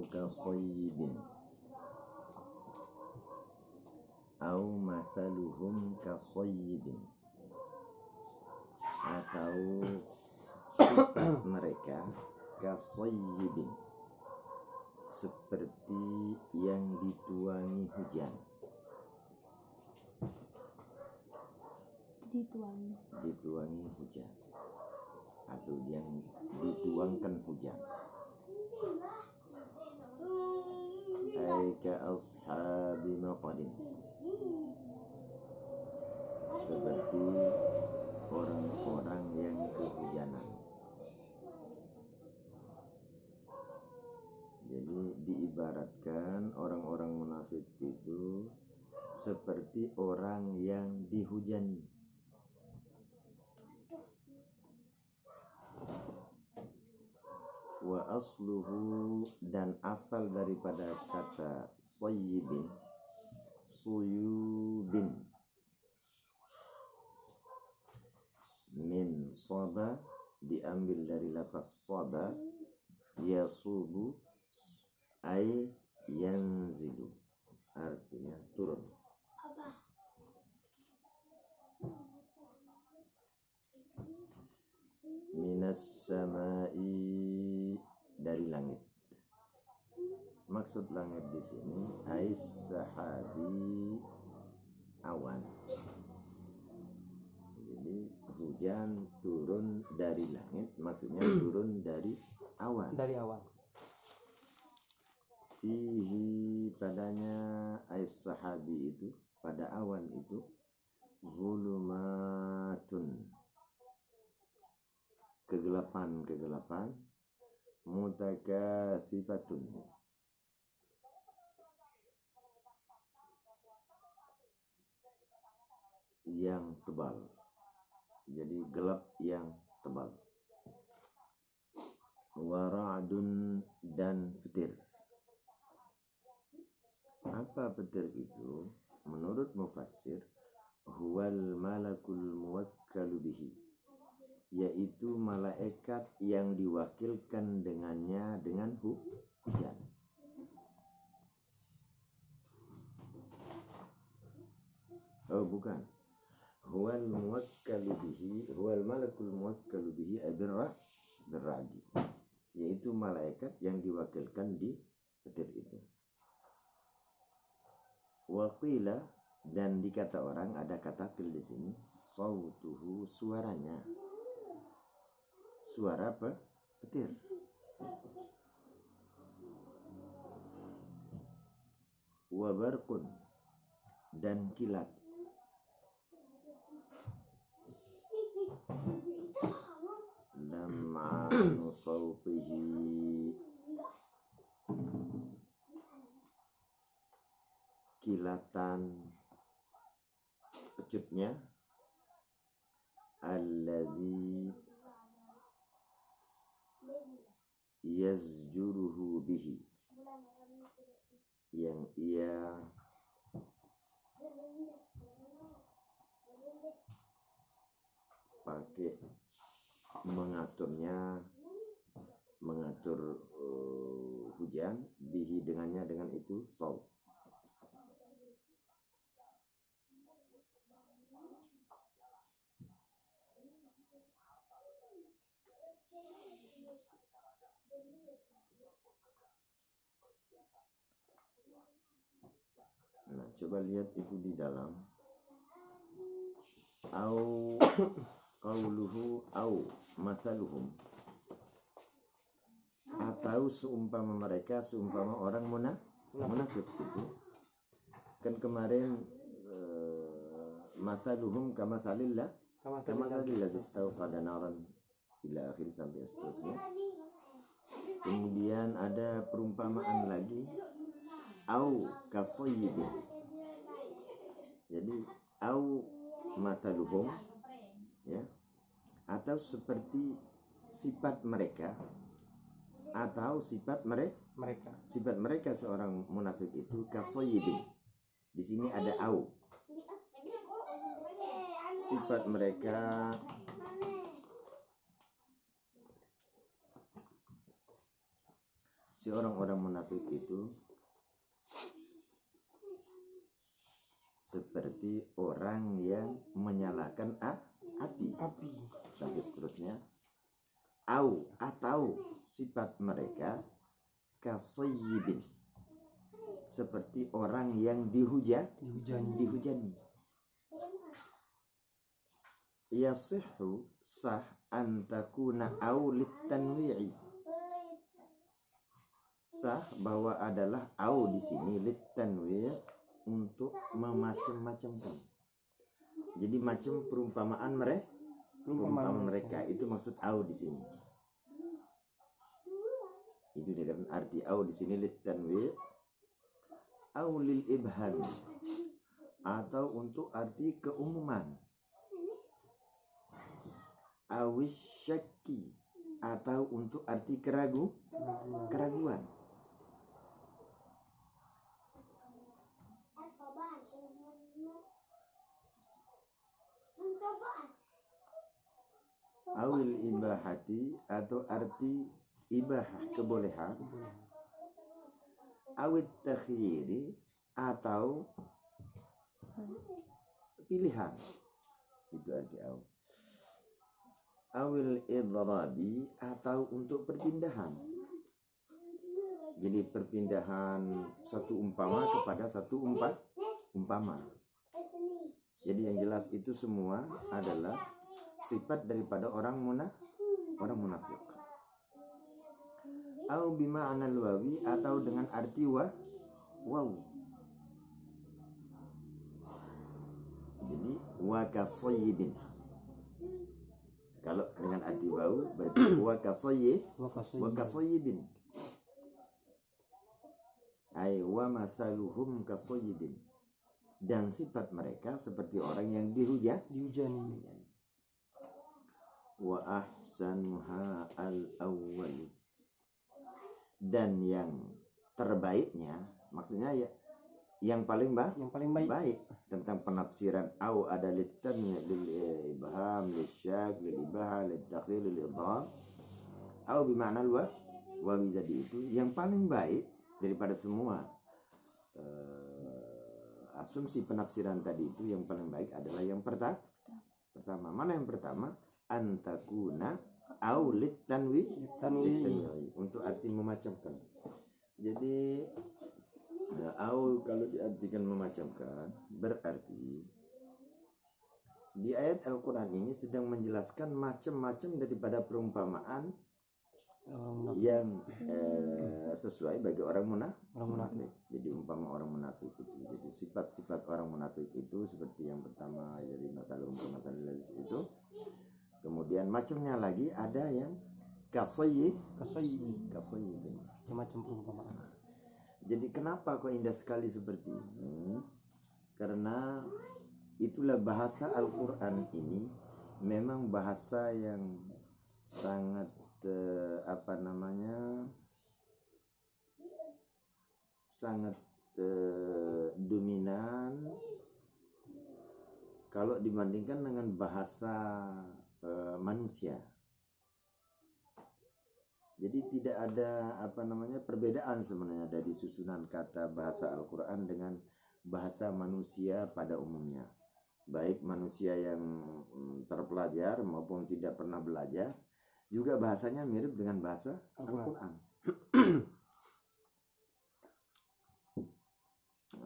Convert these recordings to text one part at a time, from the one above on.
kasayyibin au mathaluhum kasayyibin, atau sifat mereka kasayyibin, seperti yang dituangi hujan. Dituangi hujan atau yang dituangkan hujan. Aika ashabi maqadin, seperti orang-orang yang kehujanan. Jadi diibaratkan orang-orang munafik itu seperti orang yang dihujani. Wa asluhu, dan asal daripada kata sayyibin, suyubin, min saba, diambil dari lafaz saba, yasubu ay yanzilu, artinya turun. Minas samai, dari langit. Maksud langit di sini ais sahabi, awan. Jadi hujan turun dari langit, maksudnya turun dari awan. Dari awan. Fihi, padanya ais sahabi itu, pada awan itu, zulumatun, kegelapan, mutakasifatun, yang tebal. Jadi gelap yang tebal. Wara'dun, dan petir. Apa petir itu? Menurut mufassir, huwal malakul muwakkalu bihi, yaitu malaikat yang diwakilkan dengannya dengan hujan. Oh bukan, huwal muwakkalu bihi, huwal malakul muwakkalu bihi birra'di, yaitu malaikat yang diwakilkan di petir itu. Waqila, dan dikata orang, ada kata fil di sini, sautuhu, suaranya. Suara apa? Petir. Wabarqun, dan kilat. Lam'anu sautihi, kilatan pecutnya. Alladzi yazjuruhu bihi, yang ia pakai mengatur hujan, bihi, dengannya, dengan itu saut. Nah, coba lihat itu di dalam. Au qauluhu au mathaluhum, atau seumpama mereka, seumpama orang munafik itu. Kan kemarin mathaluhum kamasalillah istauqada naran ila akhir, sampai seterusnya. Kemudian ada perumpamaan lagi, au kasayyibin. Jadi au mathaluhum, ya, atau seperti sifat mereka, atau sifat mereka seorang munafik itu kasayyibin. Di sini ada au. Sifat mereka Si orang-orang munafik itu seperti orang yang menyalakan api. Sampai seterusnya. Atau sifat mereka kasayyibin, seperti orang yang dihujani. Yasihhu sah antakuna au litanwi'i, sah bahwa adalah au di sini litanwi' untuk memacam-macamkan. Jadi macam perumpamaan mereka itu maksud au di sini. Itu dengan arti au di sini litanwi' au lil ibham, atau untuk arti keumuman. Awis syakki, atau untuk arti keraguan. Awil ibahati, atau arti ibahah, kebolehan. Awit takhyiri, atau pilihan. Itu arti aw. Awil idrabi, atau untuk perpindahan. Jadi perpindahan satu umpama kepada satu umpama. Jadi yang jelas itu semua adalah sifat daripada orang munafik. Au bima'anal wawi, atau dengan arti waw. Jadi wa kasayyibin. Kalau dengan arti waw berarti wa kasayyibin. Ay wa masaluhum kasayyibin. Dan sifat mereka seperti orang yang dihujani. Wa ahsanuha al-awwal, dan yang terbaiknya, maksudnya ya yang paling baik tentang penafsiran au ada litanwi' lil ibham lisyak lil ibaha lil takhir lil idham au bima'na wa jadi itu yang paling baik daripada semua asumsi penafsiran tadi. Itu yang paling baik adalah yang pertama. Mana yang pertama? Antakuna au litanwi, untuk arti memacamkan. Jadi au kalau diartikan memacamkan berarti di ayat Al-Quran ini sedang menjelaskan macam-macam daripada perumpamaan yang sesuai bagi orang munafik. Jadi umpama orang munafik itu, jadi sifat-sifat orang munafik itu seperti yang pertama dari masalah itu. Kemudian macamnya lagi ada yang kasayyibin, macam perumpamaan. Jadi kenapa kok indah sekali seperti ini? Karena itulah bahasa Al-Quran ini memang bahasa yang sangat sangat dominan kalau dibandingkan dengan bahasa manusia. Jadi tidak ada perbedaan sebenarnya dari susunan kata bahasa Al-Quran dengan bahasa manusia pada umumnya. Baik manusia yang terpelajar maupun tidak pernah belajar, juga bahasanya mirip dengan bahasa Al-Quran.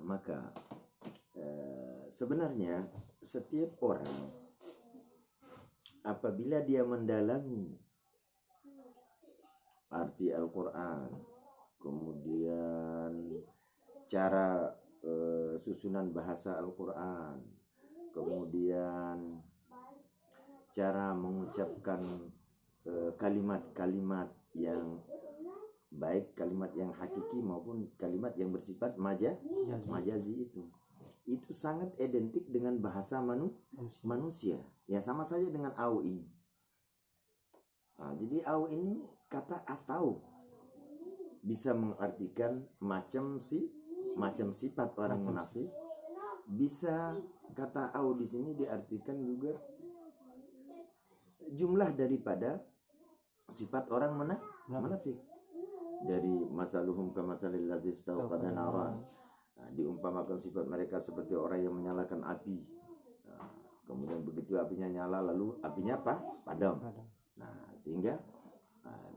Maka sebenarnya setiap orang apabila dia mendalami arti Al-Quran, kemudian cara susunan bahasa Al-Quran, kemudian cara mengucapkan kalimat-kalimat yang baik, kalimat yang hakiki maupun kalimat yang bersifat majazi, itu sangat identik dengan bahasa manusia. Ya sama saja dengan au ini. Nah, jadi au ini kata atau bisa mengartikan macam sifat orang munafik. Bisa kata au di sini diartikan juga jumlah daripada sifat orang munafik. dari masaluhum kamasalil ladzi istauqada naran. Nah, diumpamakan sifat mereka seperti orang yang menyalakan api. Nah, kemudian begitu apinya nyala, lalu apinya apa? Padam. Nah, sehingga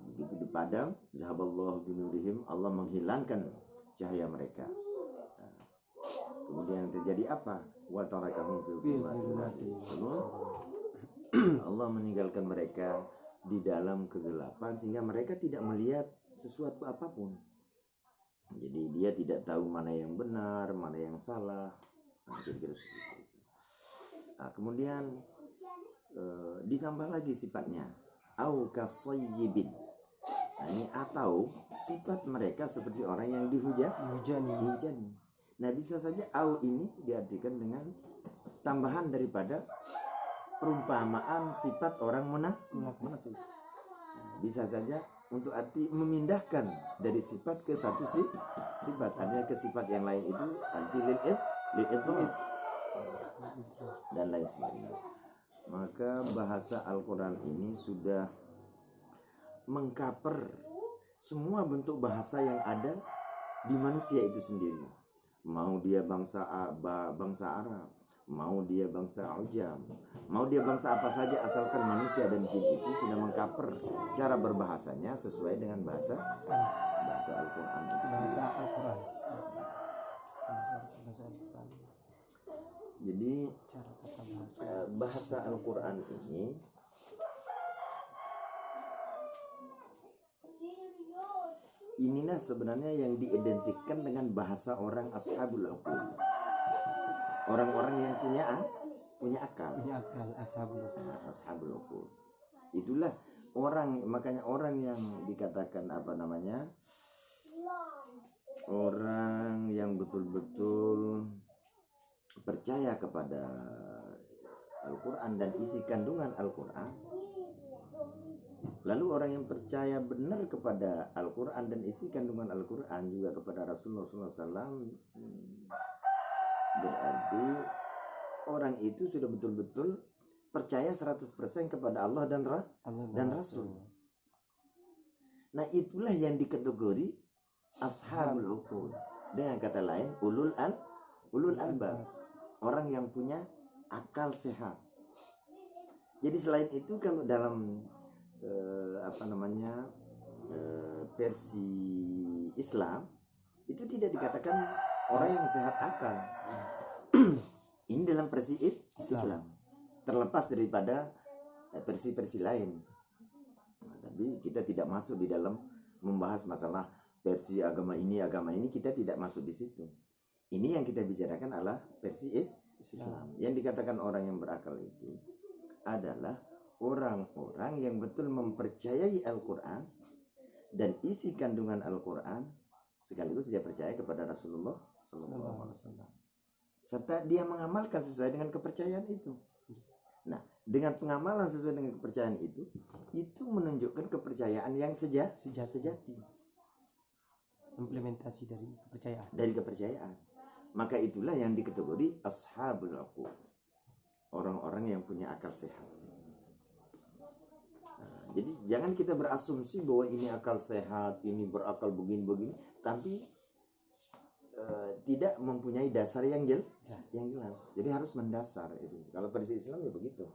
begitu dipadam, zahaballahu binurihim, Allah menghilangkan cahaya mereka. Nah, kemudian terjadi apa? Wa tarakahum fil dhulumati. Allah meninggalkan mereka di dalam kegelapan sehingga mereka tidak melihat sesuatu apapun. Jadi dia tidak tahu mana yang benar, mana yang salah. Nah, kira-kira seperti itu. Nah, kemudian ditambah lagi sifatnya au kasayyibin. Nah, ini atau sifat mereka seperti orang yang dihujani. Nah, bisa saja au ini diartikan dengan tambahan daripada perumpamaan sifat orang munafik. Bisa saja untuk arti memindahkan dari sifat ke satu sifat, adanya ke sifat yang lain itu arti lil dan lain sebagainya. Maka bahasa Al-Quran ini sudah mengcover semua bentuk bahasa yang ada di manusia itu sendiri. Mau dia bangsa Arab, mau dia bangsa Ajam, mau dia bangsa apa saja, asalkan manusia dan jin itu sudah mengcover cara berbahasanya sesuai dengan bahasa Al-Quran itu. Jadi bahasa Al-Quran ini inilah sebenarnya yang diidentikan dengan bahasa orang ashabul uqul. Orang-orang yang punya akal ashabul uqul. Itulah orang, makanya orang yang dikatakan orang yang betul-betul percaya kepada Al-Quran dan isi kandungan Al-Quran, lalu orang yang percaya benar kepada Al-Quran dan isi kandungan Al-Quran juga kepada Rasulullah SAW, berarti orang itu sudah betul-betul percaya 100% kepada Allah dan Rasul. Nah, itulah yang dikategori ashabul uqul. Dengan kata lain, ulul albab, orang yang punya akal sehat. Jadi selain itu kalau dalam versi Islam itu tidak dikatakan orang yang sehat akal. Ini dalam versi Islam, terlepas daripada versi-versi lain. Nah, tapi kita tidak masuk di dalam membahas masalah versi agama ini, kita tidak masuk di situ. Ini yang kita bicarakan adalah versi Islam. Yang dikatakan orang yang berakal itu adalah orang-orang yang betul mempercayai Al-Quran dan isi kandungan Al-Quran, sekaligus dia percaya kepada Rasulullah SAW, serta dia mengamalkan sesuai dengan kepercayaan itu. Nah, dengan pengamalan sesuai dengan kepercayaan itu menunjukkan kepercayaan yang sejati. Implementasi dari kepercayaan. Maka itulah yang dikategori ashabul uqul, orang-orang yang punya akal sehat. Nah, jadi jangan kita berasumsi bahwa ini akal sehat, ini berakal begini, tapi tidak mempunyai dasar yang jelas. Jadi harus mendasar itu. Kalau versi Islam ya begitu.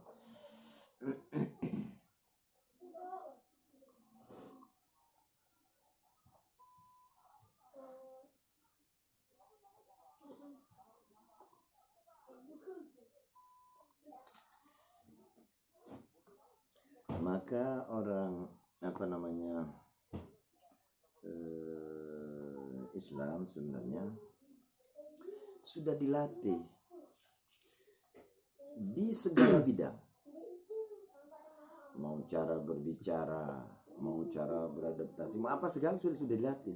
Maka orang Islam sebenarnya sudah dilatih di segala bidang, mau cara berbicara, mau cara beradaptasi, mau apa segala sudah dilatih.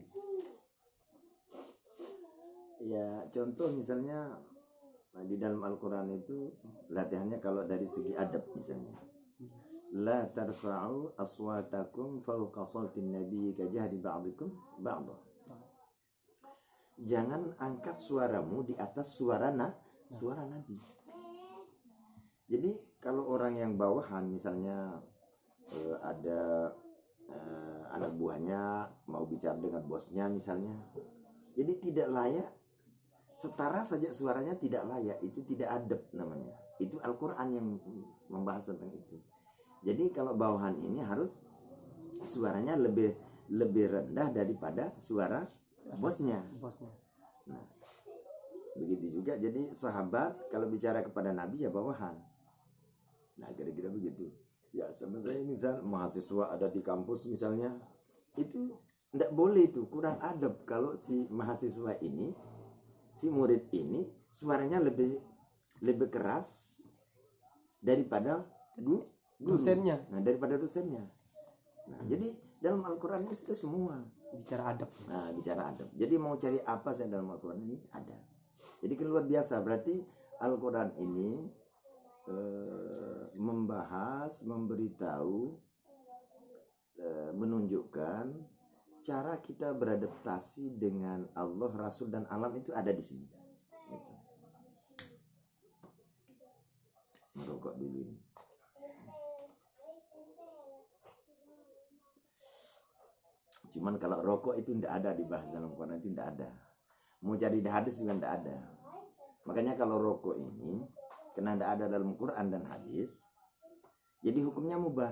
Ya contoh misalnya di dalam Al-Quran itu latihannya kalau dari segi adab misalnya, la tarfa'u aswatakum fawqa sawtin nabi kajahri ba'dikum ba'da. Jangan angkat suaramu di atas suara Nabi. Jadi kalau orang yang bawahan misalnya ada anak buahnya mau bicara dengan bosnya misalnya. Jadi tidak layak, setara saja suaranya tidak layak, itu tidak adab namanya. Itu Al-Quran yang membahas tentang itu. Jadi kalau bawahan ini harus suaranya lebih rendah daripada suara bosnya. Nah, begitu juga jadi sahabat kalau bicara kepada Nabi ya bawahan. Nah kira-kira begitu. Ya sama saya misal mahasiswa ada di kampus misalnya, itu tidak boleh, itu kurang adab kalau si mahasiswa ini, si murid ini suaranya lebih keras daripada guru. Dosennya. Nah, daripada dosennya. Nah, jadi dalam Al-Quran itu semua Bicara adab. nah, bicara adab. Jadi mau cari apa saya dalam Al-Quran ini ada. Jadi kan luar biasa, berarti Al-Quran ini membahas, memberitahu, menunjukkan cara kita beradaptasi dengan Allah, Rasul dan alam itu ada di sini. Merokok dulu ini. Cuman kalau rokok itu tidak ada dibahas dalam Quran, itu tidak ada. Mau cari di hadis juga tidak ada. Makanya kalau rokok ini karena tidak ada dalam Quran dan hadis, jadi hukumnya mubah.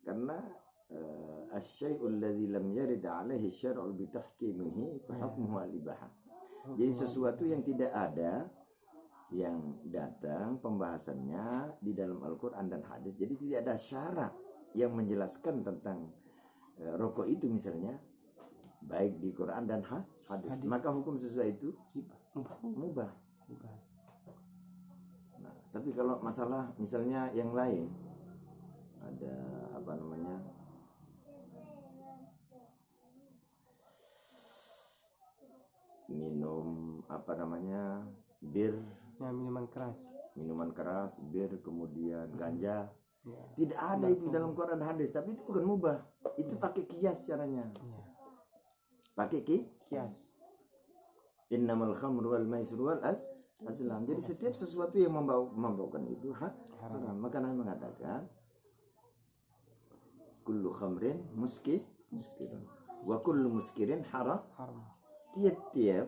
Karena asy-syai'ul ladzi lam yarid 'alaihi syar'u bi tahkimihi fa hukmuhu al-ibahah. Jadi sesuatu yang tidak ada yang datang pembahasannya di dalam Al-Quran dan hadis, jadi tidak ada syarat yang menjelaskan tentang rokok itu misalnya, baik di Quran dan hadis, maka hukum sesuai itu mubah. Nah, tapi kalau masalah misalnya yang lain, ada apa namanya, minum apa namanya, bir, Ya, minuman keras, bir, kemudian ganja. Ya. Tidak ada itu dalam Quran dan hadis, tapi itu bukan mubah. Itu pakai kias caranya. Ya. Pakai kias. Innamal khamru wal maisir wal aslam. Jadi setiap sesuatu yang membawakan itu haram. Maka Nabi mengatakan kullu khamrin muskirun wa kullu muskirin haram. Tiap-tiap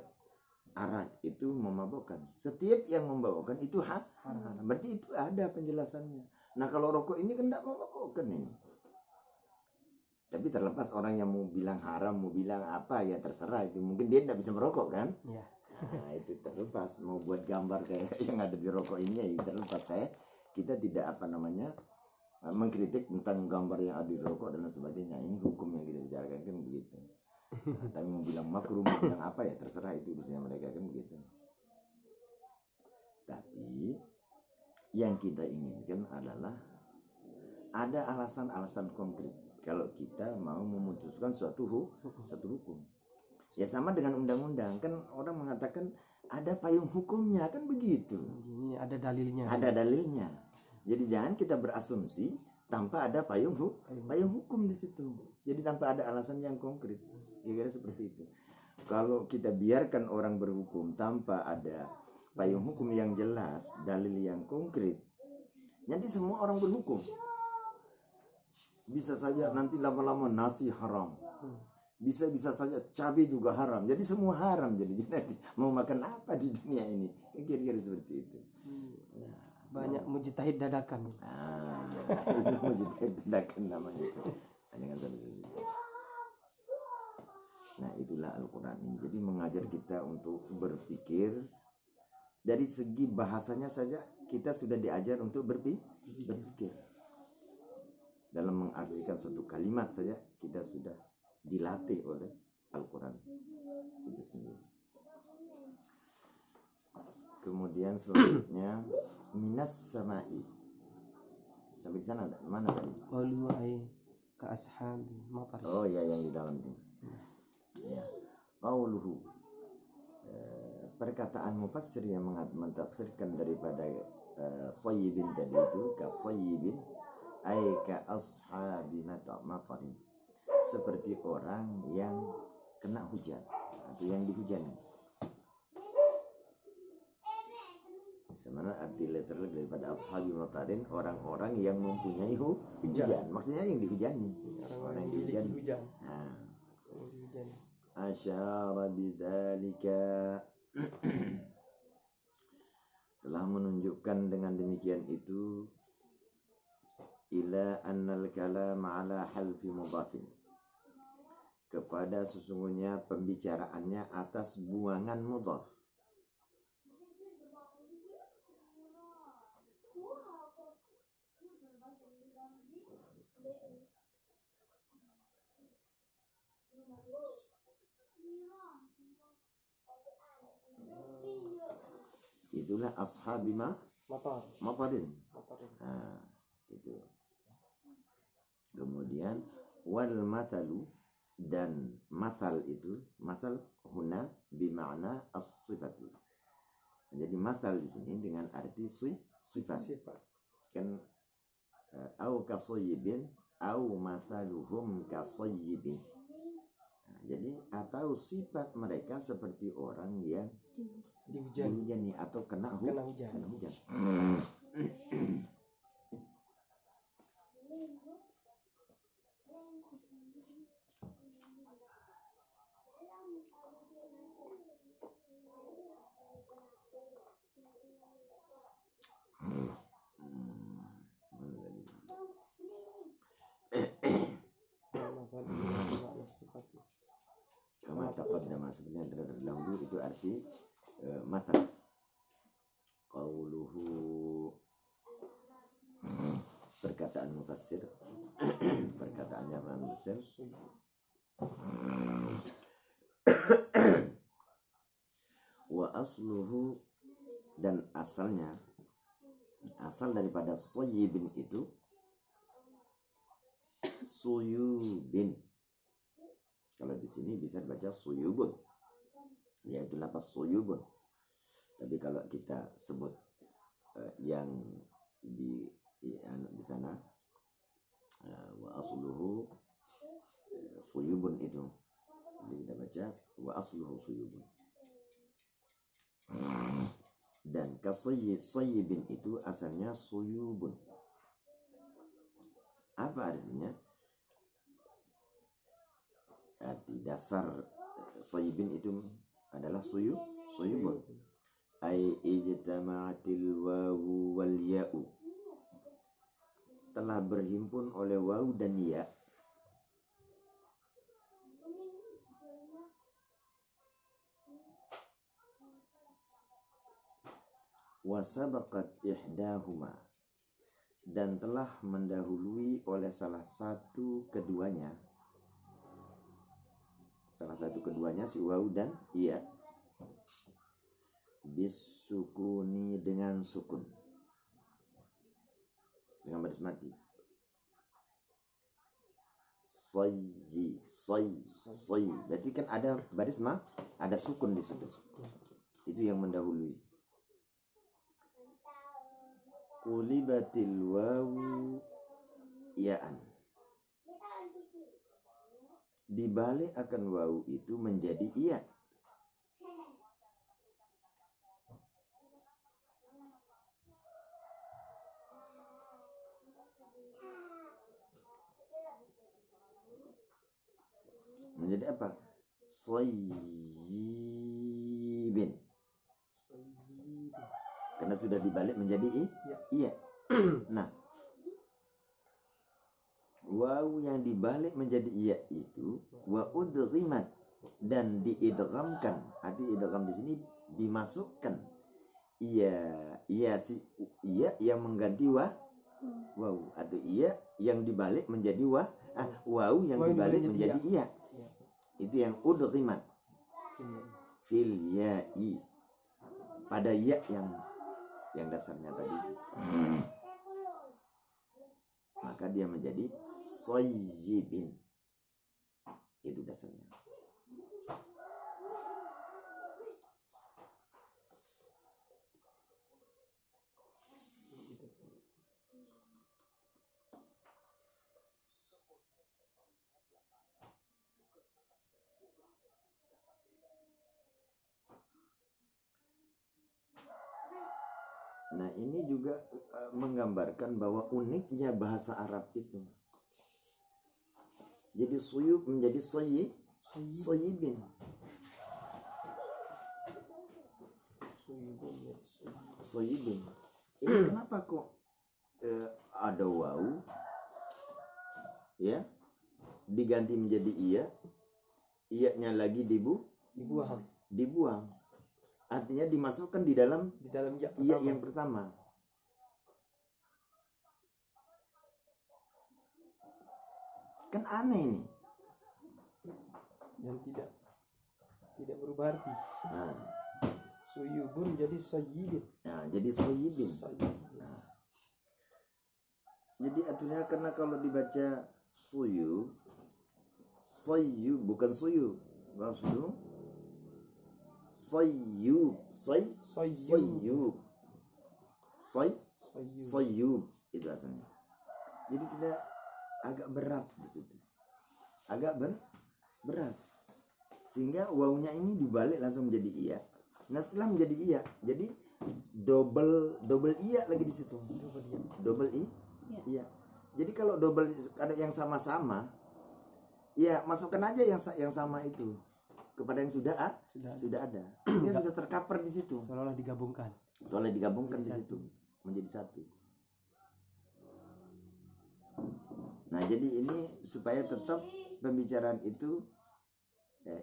arak itu memabukkan. Setiap yang memabukkan itu haram. Berarti itu ada penjelasannya. Nah kalau rokok ini kan tidak memabukkan ini. Tapi terlepas orang yang mau bilang haram, mau bilang apa, ya terserah itu. Mungkin dia tidak bisa merokok kan? Ya. Nah itu terlepas. Mau buat gambar kayak yang ada di rokok ini ya terlepas. Kita tidak apa namanya mengkritik tentang gambar yang ada di rokok dan sebagainya. Ini hukum yang kita bicarakan kan begitu. Nah, tapi mau bilang makruh, mau bilang apa ya terserah, itu urusannya mereka kan begitu. Tapi yang kita inginkan adalah ada alasan-alasan konkret kalau kita mau memutuskan suatu hukum. Ya sama dengan undang-undang, kan orang mengatakan ada payung hukumnya, kan begitu. Ini ada dalilnya. Ada dalilnya. Jadi jangan kita berasumsi tanpa ada payung hukum di situ. Jadi tanpa ada alasan yang konkret. Kira-kira seperti itu. Kalau kita biarkan orang berhukum tanpa ada payung hukum yang jelas, dalil yang konkret, nanti semua orang berhukum. Bisa saja nanti lama-lama nasi haram. Bisa saja cabai juga haram. Jadi semua haram. Jadi nanti mau makan apa di dunia ini? Kira-kira seperti itu. Nah, banyak mujtahid dadakan. Itu mujtahid dadakan namanya itu. Jangan sampai itu. Nah itulah Al-Quran ini. Jadi mengajar kita untuk berpikir. Dari segi bahasanya saja kita sudah diajar untuk berpikir. Dalam mengartikan suatu kalimat saja kita sudah dilatih oleh Al-Quran itu sendiri. Kemudian selanjutnya minas samai. Sampai di sana mana tadi? Qalu ka ashabi matar. Oh ya, yang di dalam ini. Ya. Qauluhu, perkataan mufassir yang mentafsirkan daripada sayyibin tadi itu, ka sayyibin ay ka ashabi matarin, seperti orang yang kena hujan atau yang dihujani. Sebenarnya arti literal daripada ashabi matarin, orang-orang yang mempunyai hujan. Maksudnya yang dihujani. Orang yang dihujani. hujan. Nah, Hujan. asyara bidzalika telah menunjukkan dengan demikian itu ila annal kalam ala hazfi mudhafin, kepada sesungguhnya pembicaraannya atas buangan mudhaf. Itulah ashabi matarin. Nah, itu. Kemudian wal mathalu, dan masal itu, masal huna bimakna as-sifatu. Jadi masal di sini dengan arti sifat. Kan au kasayyibin au mathaluhum kasayyibin. Nah, jadi atau sifat mereka seperti orang yang dihujani atau kena hujan. Kama taqaddama, sebenarnya telah terdahulu itu arti mathal. Qauluhu, perkataan mufassir, perkataannya Ibnu Mufassir, wa asluhu, dan asalnya, asal daripada sayyibin itu suyubin. Kalau di sini bisa dibaca suyubun, yaitu lapas suyubun. Tapi kalau kita sebut yang di sana wa asluhu suyubun itu, jadi kita baca wa asluhu suyubun. Dan kasayyibin itu asalnya suyubun. Apa artinya? Arti dasar sayyibin itu adalah suyubun. Ai ijtama'atil wawu wal ya'u, telah berhimpun oleh wawu dan ya. Wa sabaqat ihdahuma, dan telah mendahului oleh salah satu keduanya si wawu dan iya, bisukuni, dengan sukun, dengan baris mati. Sayyi, berarti kan ada baris ada sukun di situ. Itu yang mendahului. Qulibatil wawu ya'an, dibalik akan wawu itu menjadi iya. Menjadi apa? Sayyibin. Karena sudah dibalik menjadi iya. Nah, wawu yang dibalik menjadi iya itu wa udghimat, dan diidghamkan. Arti idgham di sini dimasukkan. Iya yang mengganti wawu, atau iya yang dibalik menjadi wawu yang dibalik menjadi iya. Itu yang udghimat fil ya'i, pada ya yang dasarnya tadi. Maka dia menjadi sayyibin. Itu dasarnya. Nah ini juga menggambarkan bahwa uniknya bahasa Arab itu. Jadi suyub menjadi soyibin. Soyibin. Ini kenapa kok ada waw ya diganti menjadi iya, iyanya lagi dibuang. Artinya dimasukkan di dalam iya yang pertama. Kan aneh ini. Dan tidak berubah arti. Nah, Suyubun jadi soyibin. nah jadi soyibin. Nah, jadi artinya karena kalau dibaca soyub bukan soyub, maksudnya soyub itu asalnya. Jadi tidak agak berat di situ, agak berat, sehingga wawunya ini dibalik langsung menjadi iya. Nah setelah menjadi iya, jadi double iya lagi di situ, double iya. Jadi kalau double ada yang sama-sama, ya masukkan aja yang sama itu kepada yang sudah ada. Dia sudah tercover di situ. Seolah-olah digabungkan. Di situ menjadi satu. Nah jadi ini supaya tetap pembicaraan itu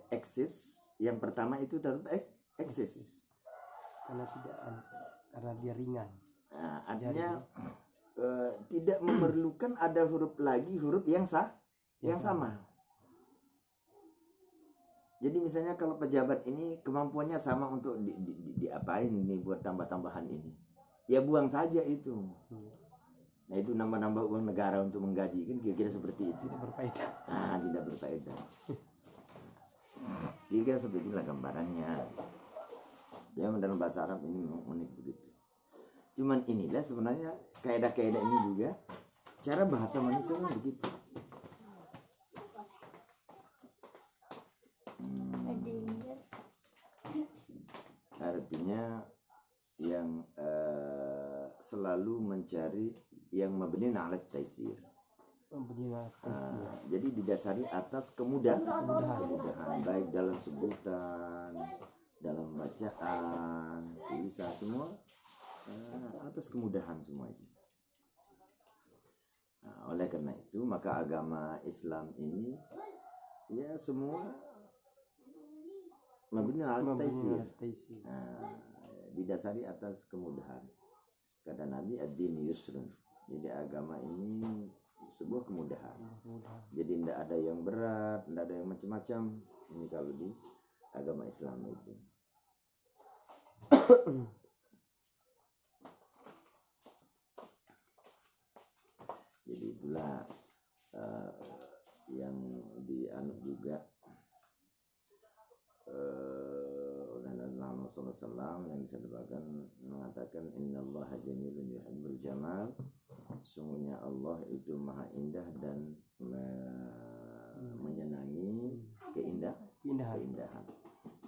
eksis. Yang pertama itu tetap eksis. Karena dia ringan. Nah, artinya tidak memerlukan ada huruf yang sama. Jadi misalnya kalau pejabat ini kemampuannya sama untuk diapain nih buat tambah-tambahan ini, ya buang saja itu. Nah itu nambah-nambah uang negara untuk menggaji, kan kira-kira seperti itu. Tidak berfaedah. Tidak berfaedah. Kira-kira seperti itulah gambarannya. Ya dalam bahasa Arab ini memang unik begitu. Cuman inilah sebenarnya kaidah-kaidah ini juga cara bahasa manusia kan begitu. Artinya yang selalu mencari yang mabni 'ala taisir. Jadi didasari atas kemudahan baik dalam sebutan, dalam bacaan, bisa semua atas kemudahan semua itu. Nah, oleh karena itu maka agama Islam ini ya semua mabni 'ala taisir. Didasari atas kemudahan. Kata Nabi ad-din yusrun. Jadi agama ini sebuah kemudahan. Jadi tidak ada yang berat, tidak ada yang macam-macam. Ini kalau di agama Islam itu. Jadi itulah yang dianut juga Muhammad SAW yang disebutkan mengatakan innallaha jamilun yuhibbul jamal. Sungguhnya Allah itu maha indah dan menyenangi keindahan.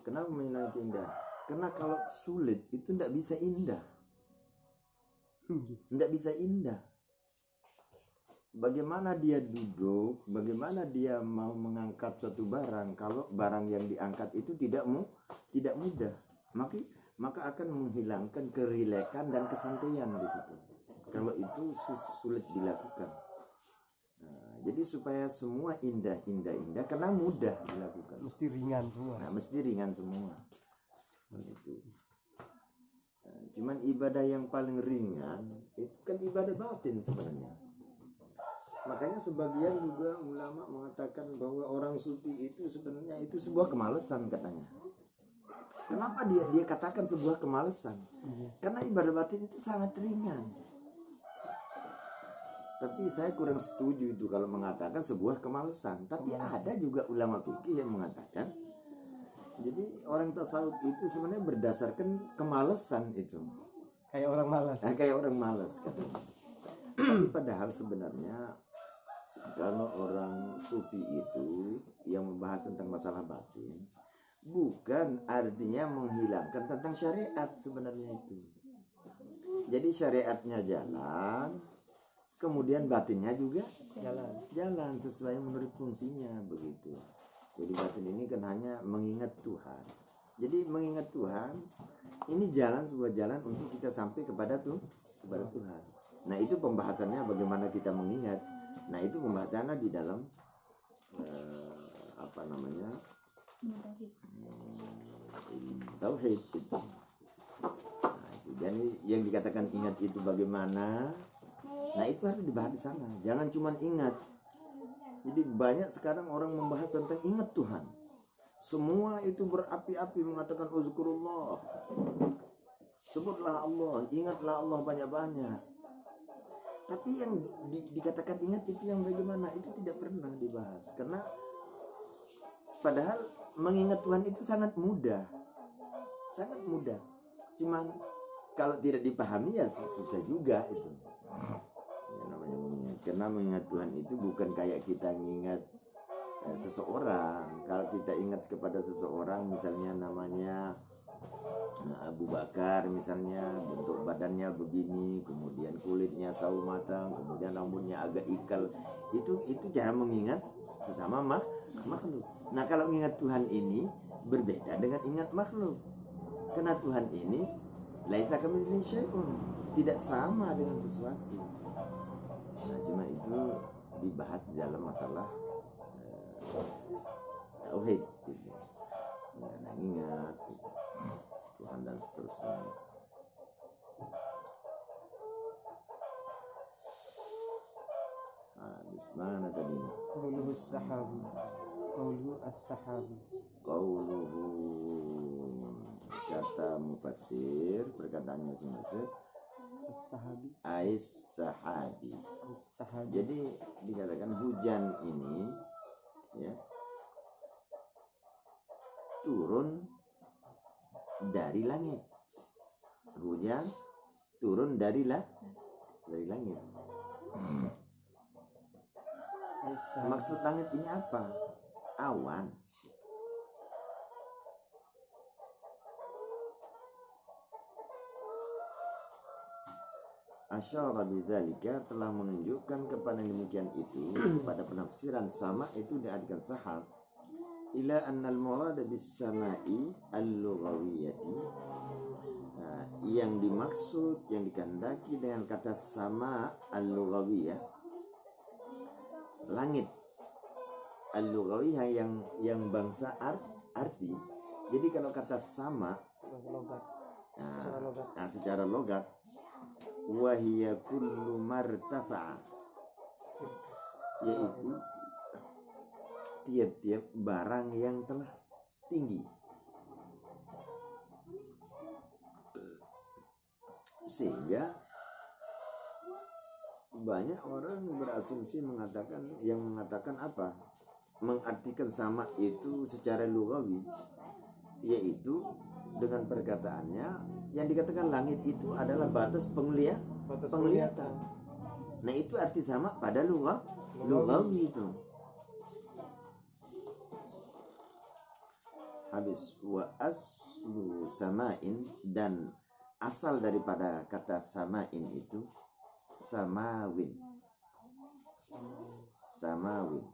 Kenapa menyenangi keindahan? Karena kalau sulit itu tidak bisa indah. Tidak bisa indah. Bagaimana dia duduk, bagaimana dia mau mengangkat suatu barang, kalau barang yang diangkat itu tidak mudah, maka akan menghilangkan kerilekan dan kesantaian di situ. Kalau itu sulit dilakukan. Nah, jadi supaya semua indah karena mudah dilakukan. Mesti ringan semua. Nah, mesti ringan semua. Itu. Nah, cuman ibadah yang paling ringan itu kan ibadah batin sebenarnya. Makanya sebagian juga ulama mengatakan bahwa orang sufi itu sebenarnya itu sebuah kemalasan katanya. Kenapa dia katakan sebuah kemalasan? Karena ibadah batin itu sangat ringan. Tapi saya kurang setuju itu kalau mengatakan sebuah kemalasan. Tapi ada juga ulama fikih yang mengatakan jadi orang tasawuf itu sebenarnya berdasarkan kemalasan itu. Kayak orang malas. Kayak orang malas katanya. Tapi padahal sebenarnya kalau orang sufi itu yang membahas tentang masalah batin bukan artinya menghilangkan tentang syariat sebenarnya itu. Jadi syariatnya jalan, kemudian batinnya juga jalan sesuai menurut fungsinya begitu. Jadi batin ini kan hanya mengingat Tuhan. Jadi mengingat Tuhan ini jalan, sebuah jalan untuk kita sampai kepada Tuhan. Nah itu pembahasannya bagaimana kita mengingat. Nah itu pembahasannya di dalam apa namanya tauhid itu. Nah, itu. Dan yang dikatakan ingat itu bagaimana? Nah itu harus dibahas di sana. Jangan cuma ingat. Jadi banyak sekarang orang membahas tentang ingat Tuhan. Semua itu berapi-api mengatakan uzkurullah. Sebutlah Allah, ingatlah Allah banyak-banyak. Tapi yang dikatakan ingat itu yang bagaimana? Itu tidak pernah dibahas. Karena padahal mengingat Tuhan itu sangat mudah. Sangat mudah. Cuman kalau tidak dipahami ya susah juga itu. Ya, namanya mengingat. Karena mengingat Tuhan itu bukan kayak kita mengingat seseorang. Kalau kita ingat kepada seseorang, misalnya namanya Abu Bakar, misalnya bentuk badannya begini, kemudian kulitnya sawo matang, kemudian rambutnya agak ikal, itu cara mengingat sesama makhluk. Nah kalau mengingat Tuhan ini berbeda dengan ingat makhluk, karena Tuhan ini laisa kamitslihi syai'un, tidak sama dengan sesuatu. Nah cuma itu dibahas di dalam masalah tauhid gitu. Nah, ingat gitu. Tuhan dan seterusnya. Di mana tadi? Qauluhu as-sahabi. Qauluhu as-sahabi. Qauluhu, kata mufassir, perkataannya mufassir, As-sahabi. Ais-sahabi. As-sahabi. Jadi dikatakan hujan ini ya turun dari langit. Hujan turun dari langit. Maksud langit ini apa? Awan. Asyara bidzalika, telah menunjukkan kepada demikian itu pada penafsiran sama itu diartikan sahab ila annal murad bis sama'i al-lughawiyyati. Nah, yang dimaksud, yang dikehendaki dengan kata sama al-lughawiyah, langit al-lughawiyah yang bangsa arti. Jadi kalau kata sama secara logat wahiyya kullu martafa'a, yaitu tiap-tiap barang yang telah tinggi. Sehingga banyak orang berasumsi mengatakan apa? Mengartikan sama itu secara lughawi, yaitu dengan perkataannya yang dikatakan langit itu adalah batas penglihatan. Nah itu arti sama pada lughawi itu. Habis wa aslu sama'in, dan asal daripada kata sama'in itu samawin. Samawin.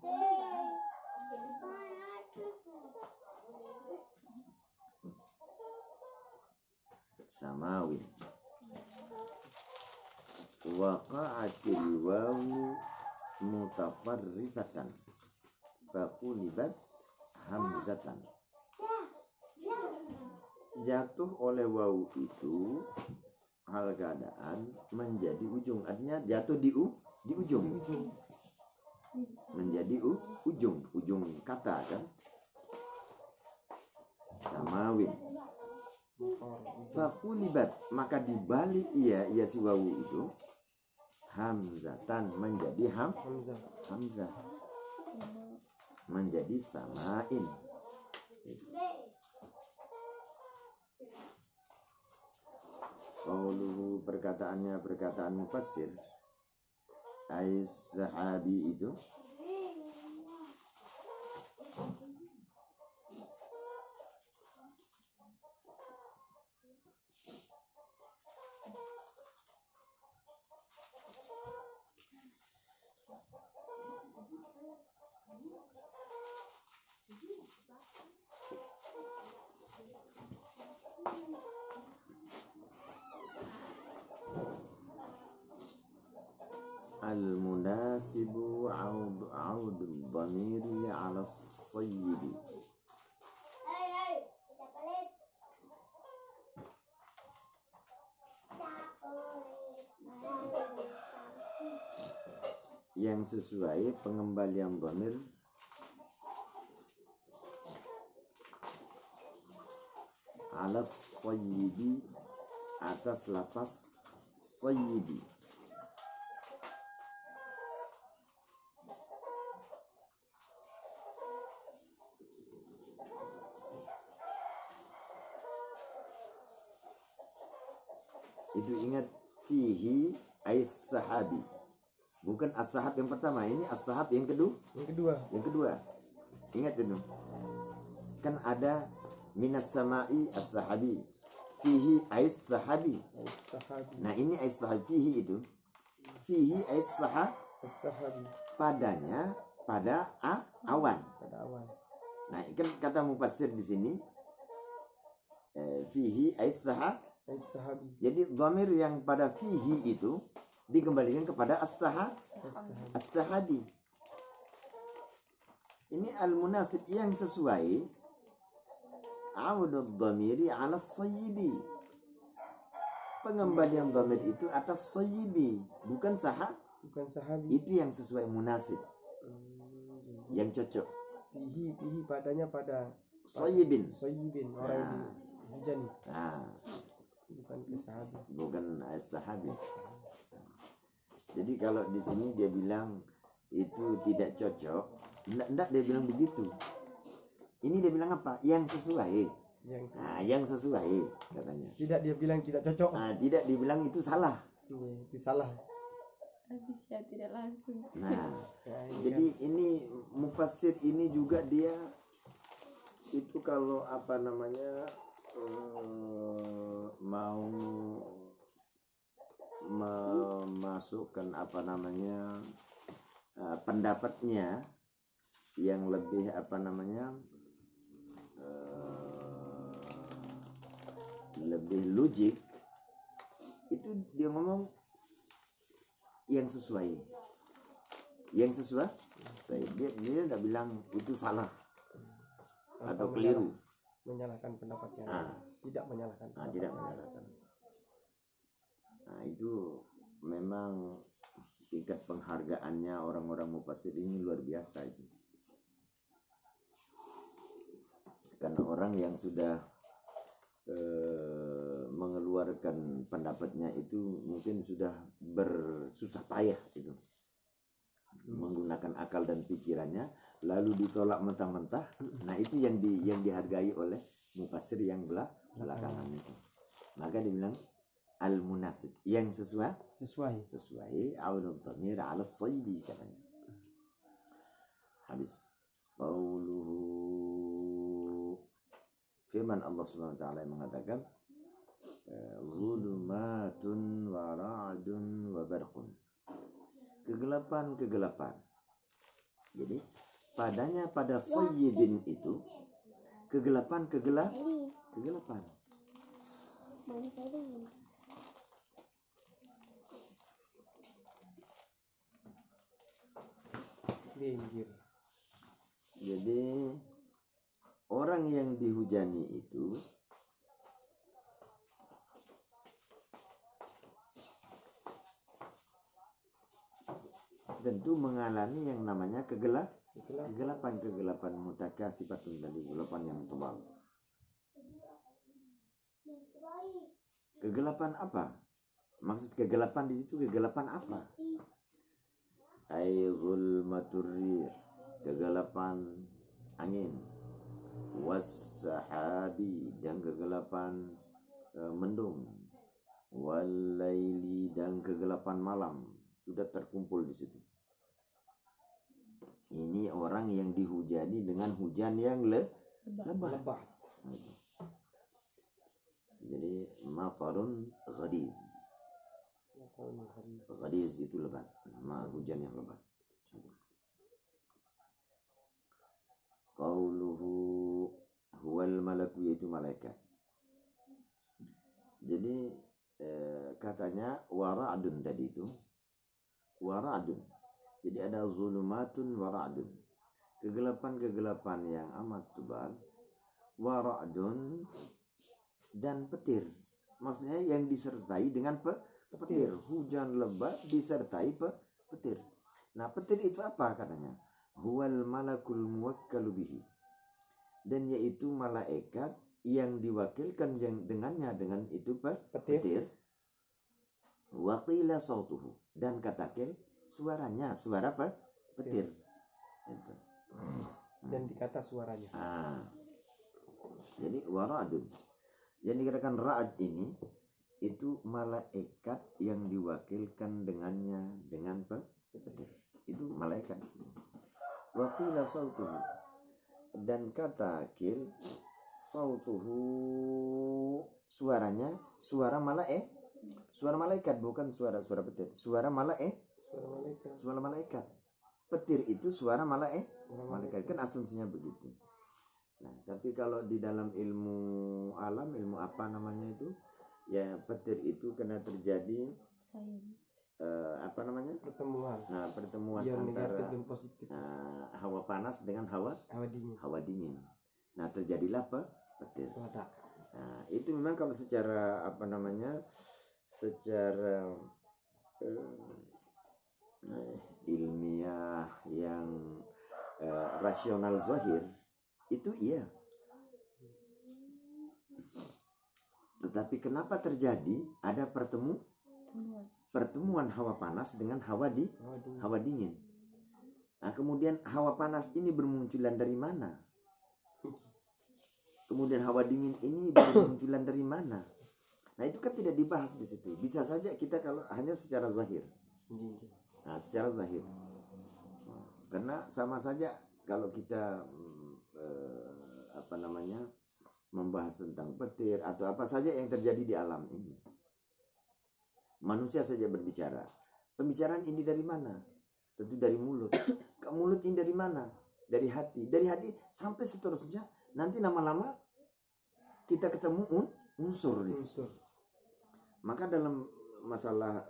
Samawin. Waqa'atil wawu mutafarrifatan faqulibat hamzatan. Jatuh oleh wawu itu hal keadaan menjadi ujung, artinya jatuh di ujung, menjadi ujung kata kan. Samawin. Faqulibat, maka dibalik ia si wawu itu hamzatan, menjadi hamzah, menjadi samain. Qauluhu, perkataan mufassir Ais-sahabi itu al-munasibu audul dhamiri ala sayyibi. Yang sesuai pengembalian dhamir ala sayyibi atas lafaz sayyibi. Itu ingat, fihi as-sahabi, bukan as-sahab yang pertama, ini as-sahab yang kedua. Ingat itu, kan ada minas samai as-sahabi, fihi as-sahabi. Nah ini as-sahabi, fihi itu, fihi as-sahabi, padanya pada awan. Nah kan kata mufassir di sini fihi as-sahabi. Jadi dhamir yang pada fihi itu dikembalikan kepada as-sahabi. Ini al-munasib yang sesuai audud dhamiri ala sayyibi. Pengembalian dhamir itu atas sayyibi, bukan sahabi. Itu yang sesuai munasib, yang cocok. Fihi padanya pada Sayyibin orang yang dihujani. Bukan sahabi. Jadi kalau di sini dia bilang itu tidak cocok, enggak dia bilang begitu. Ini dia bilang apa? Yang sesuai. Yang sesuai katanya. Tidak dia bilang tidak cocok. Tidak dibilang itu salah. Itu salah. Tapi saya tidak langsung. Jadi ini mufassir ini juga dia itu kalau apa namanya mau memasukkan apa namanya pendapatnya yang lebih apa namanya lebih logik, itu dia ngomong yang sesuai. Dia tidak bilang itu salah atau keliru, menyalahkan pendapat yang tidak menyalahkan. Nah itu memang tingkat penghargaannya orang-orang mufassir ini luar biasa itu. Karena orang yang sudah mengeluarkan pendapatnya itu mungkin sudah bersusah payah itu menggunakan akal dan pikirannya, lalu ditolak mentah-mentah. Nah itu yang dihargai oleh mufassir yang belakangan itu. Maka dibilang al-munasib, yang sesuai audud dhamir ala sayyibi katanya. Habis qauluhu, firman Allah Subhanahu wa taala yang mengatakan zulumatun wa ra'dun wa barqun, kegelapan. Jadi padanya pada sayyibin itu kegelapan. Jadi orang yang dihujani itu tentu mengalami yang namanya kegelapan mutakatsifatun, dari kegelapan yang tebal. Kegelapan apa? Maksud kegelapan di situ kegelapan apa? Ai zulmatur rih, kegelapan angin, was-sahabi, dan kegelapan mendung, wal-laili, dan kegelapan malam, sudah terkumpul di situ. Ini orang yang dihujani dengan hujan yang lebat. Jadi matarun ghadiz. Ghadiz itu lebat, hujan yang lebat. Qauluhu huwal malaku, yaitu malaikat. Jadi katanya wara'dun tadi itu, wa ra'dun. Jadi ada zulumatun wa ra'dun, kegelapan-kegelapan yang amat tebal, wa ra'dun, dan petir. Maksudnya yang disertai dengan petir. Hujan lebat disertai petir. Nah, petir itu apa katanya? Huwal malakul muwakkalu bihi. Dan yaitu malaikat yang diwakilkan dengannya dengan itu petir. Wa qila sautuhu, dan katakan suaranya, suara petir. Itu. Dan dikata suaranya. Jadi waradun. Yang dikatakan ra'ad ini itu malaikat yang diwakilkan dengannya dengan petir. Itu malaikat di sini. Wa qila sautuhu, dan kata akil sautuhu, suaranya suara malaikat, bukan suara petir. Suara malaikat. Petir itu suara malaikat, kan asumsinya begitu. Nah, tapi kalau di dalam ilmu alam, ilmu apa namanya itu, ya petir itu kena terjadi apa namanya, Pertemuan. Nah, pertemuan Yang antara negatif dan positif. hawa panas dengan hawa dingin. Nah, terjadilah petir. Nah, itu memang kalau secara apa namanya, secara ilmiah yang rasional zahir itu iya. Tetapi kenapa terjadi ada pertemuan hawa panas dengan hawa dingin? Nah, kemudian hawa panas ini bermunculan dari mana? Kemudian hawa dingin ini bermunculan dari mana? Nah, itu kan tidak dibahas di situ. Bisa saja kita kalau hanya secara zahir. Nah, secara zahir. Karena sama saja kalau kita apa namanya, membahas tentang petir atau apa saja yang terjadi di alam ini. Manusia saja berbicara. Pembicaraan ini dari mana? Tentu dari mulut. Ke mulut ini dari mana? Dari hati. Dari hati sampai seterusnya. Nanti lama-lama kita ketemu unsur di situ. Maka dalam masalah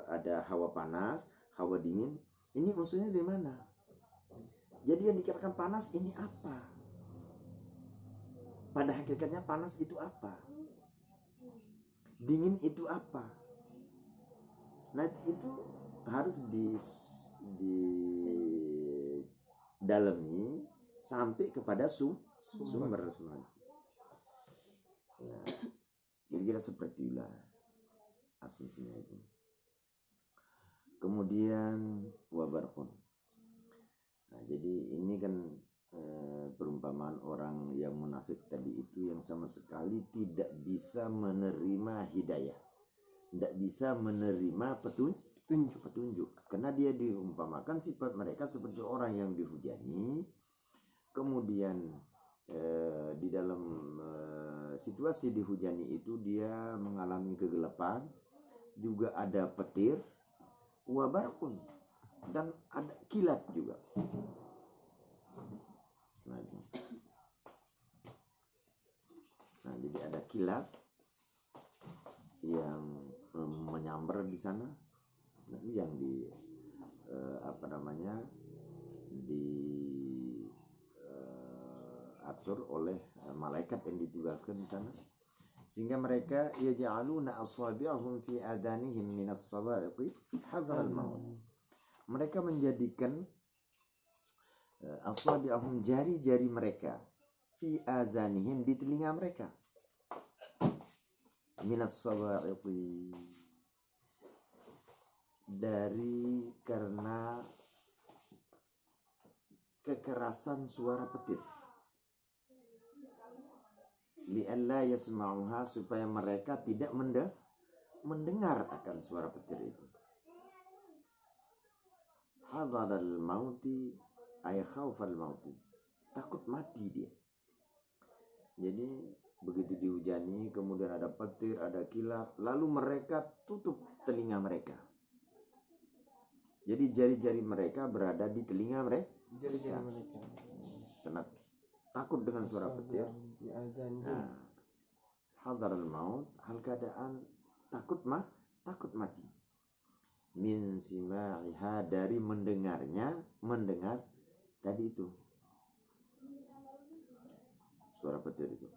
ada hawa panas, hawa dingin, ini unsurnya dari mana? Jadi yang dikatakan panas ini apa? Pada hakikatnya panas itu apa? Dingin itu apa? Nah, itu harus didalami sampai kepada sumber sebenarnya. Nah, kira-kira seperti itulah asumsinya itu. Kemudian wabarqun. Nah, jadi ini kan perumpamaan orang yang munafik tadi itu yang sama sekali tidak bisa menerima hidayah, tidak bisa menerima petunjuk, karena dia diumpamakan sifat mereka seperti orang yang dihujani, kemudian di dalam situasi dihujani itu dia mengalami kegelapan, juga ada petir, wabarqun, dan ada kilat juga. Nah, jadi ada kilat yang menyambar di sana. Nah, ini yang apa namanya, diatur oleh malaikat yang ditugaskan di sana, sehingga mereka yaj'aluna asabi'ahum fi adanihim minas sawa'iqi hadhar al-maut. Mereka menjadikan asabi'ahum, jari-jari mereka, fi azanihim, di telinga mereka, minas sawa'iqi, dari karena kekerasan suara petir, li'alla yasma'uha, supaya mereka tidak mendengar akan suara petir itu. Hadaral mauti ay khaufal mauti, takut mati dia. Jadi begitu dihujani, kemudian ada petir, ada kilat, lalu mereka tutup telinga mereka. Jadi jari-jari mereka berada di telinga mereka. Karena takut dengan suara petir. Nah, hadaral maut, hal keadaan takut mati. min sima'iha, dari mendengar tadi itu suara petir itu.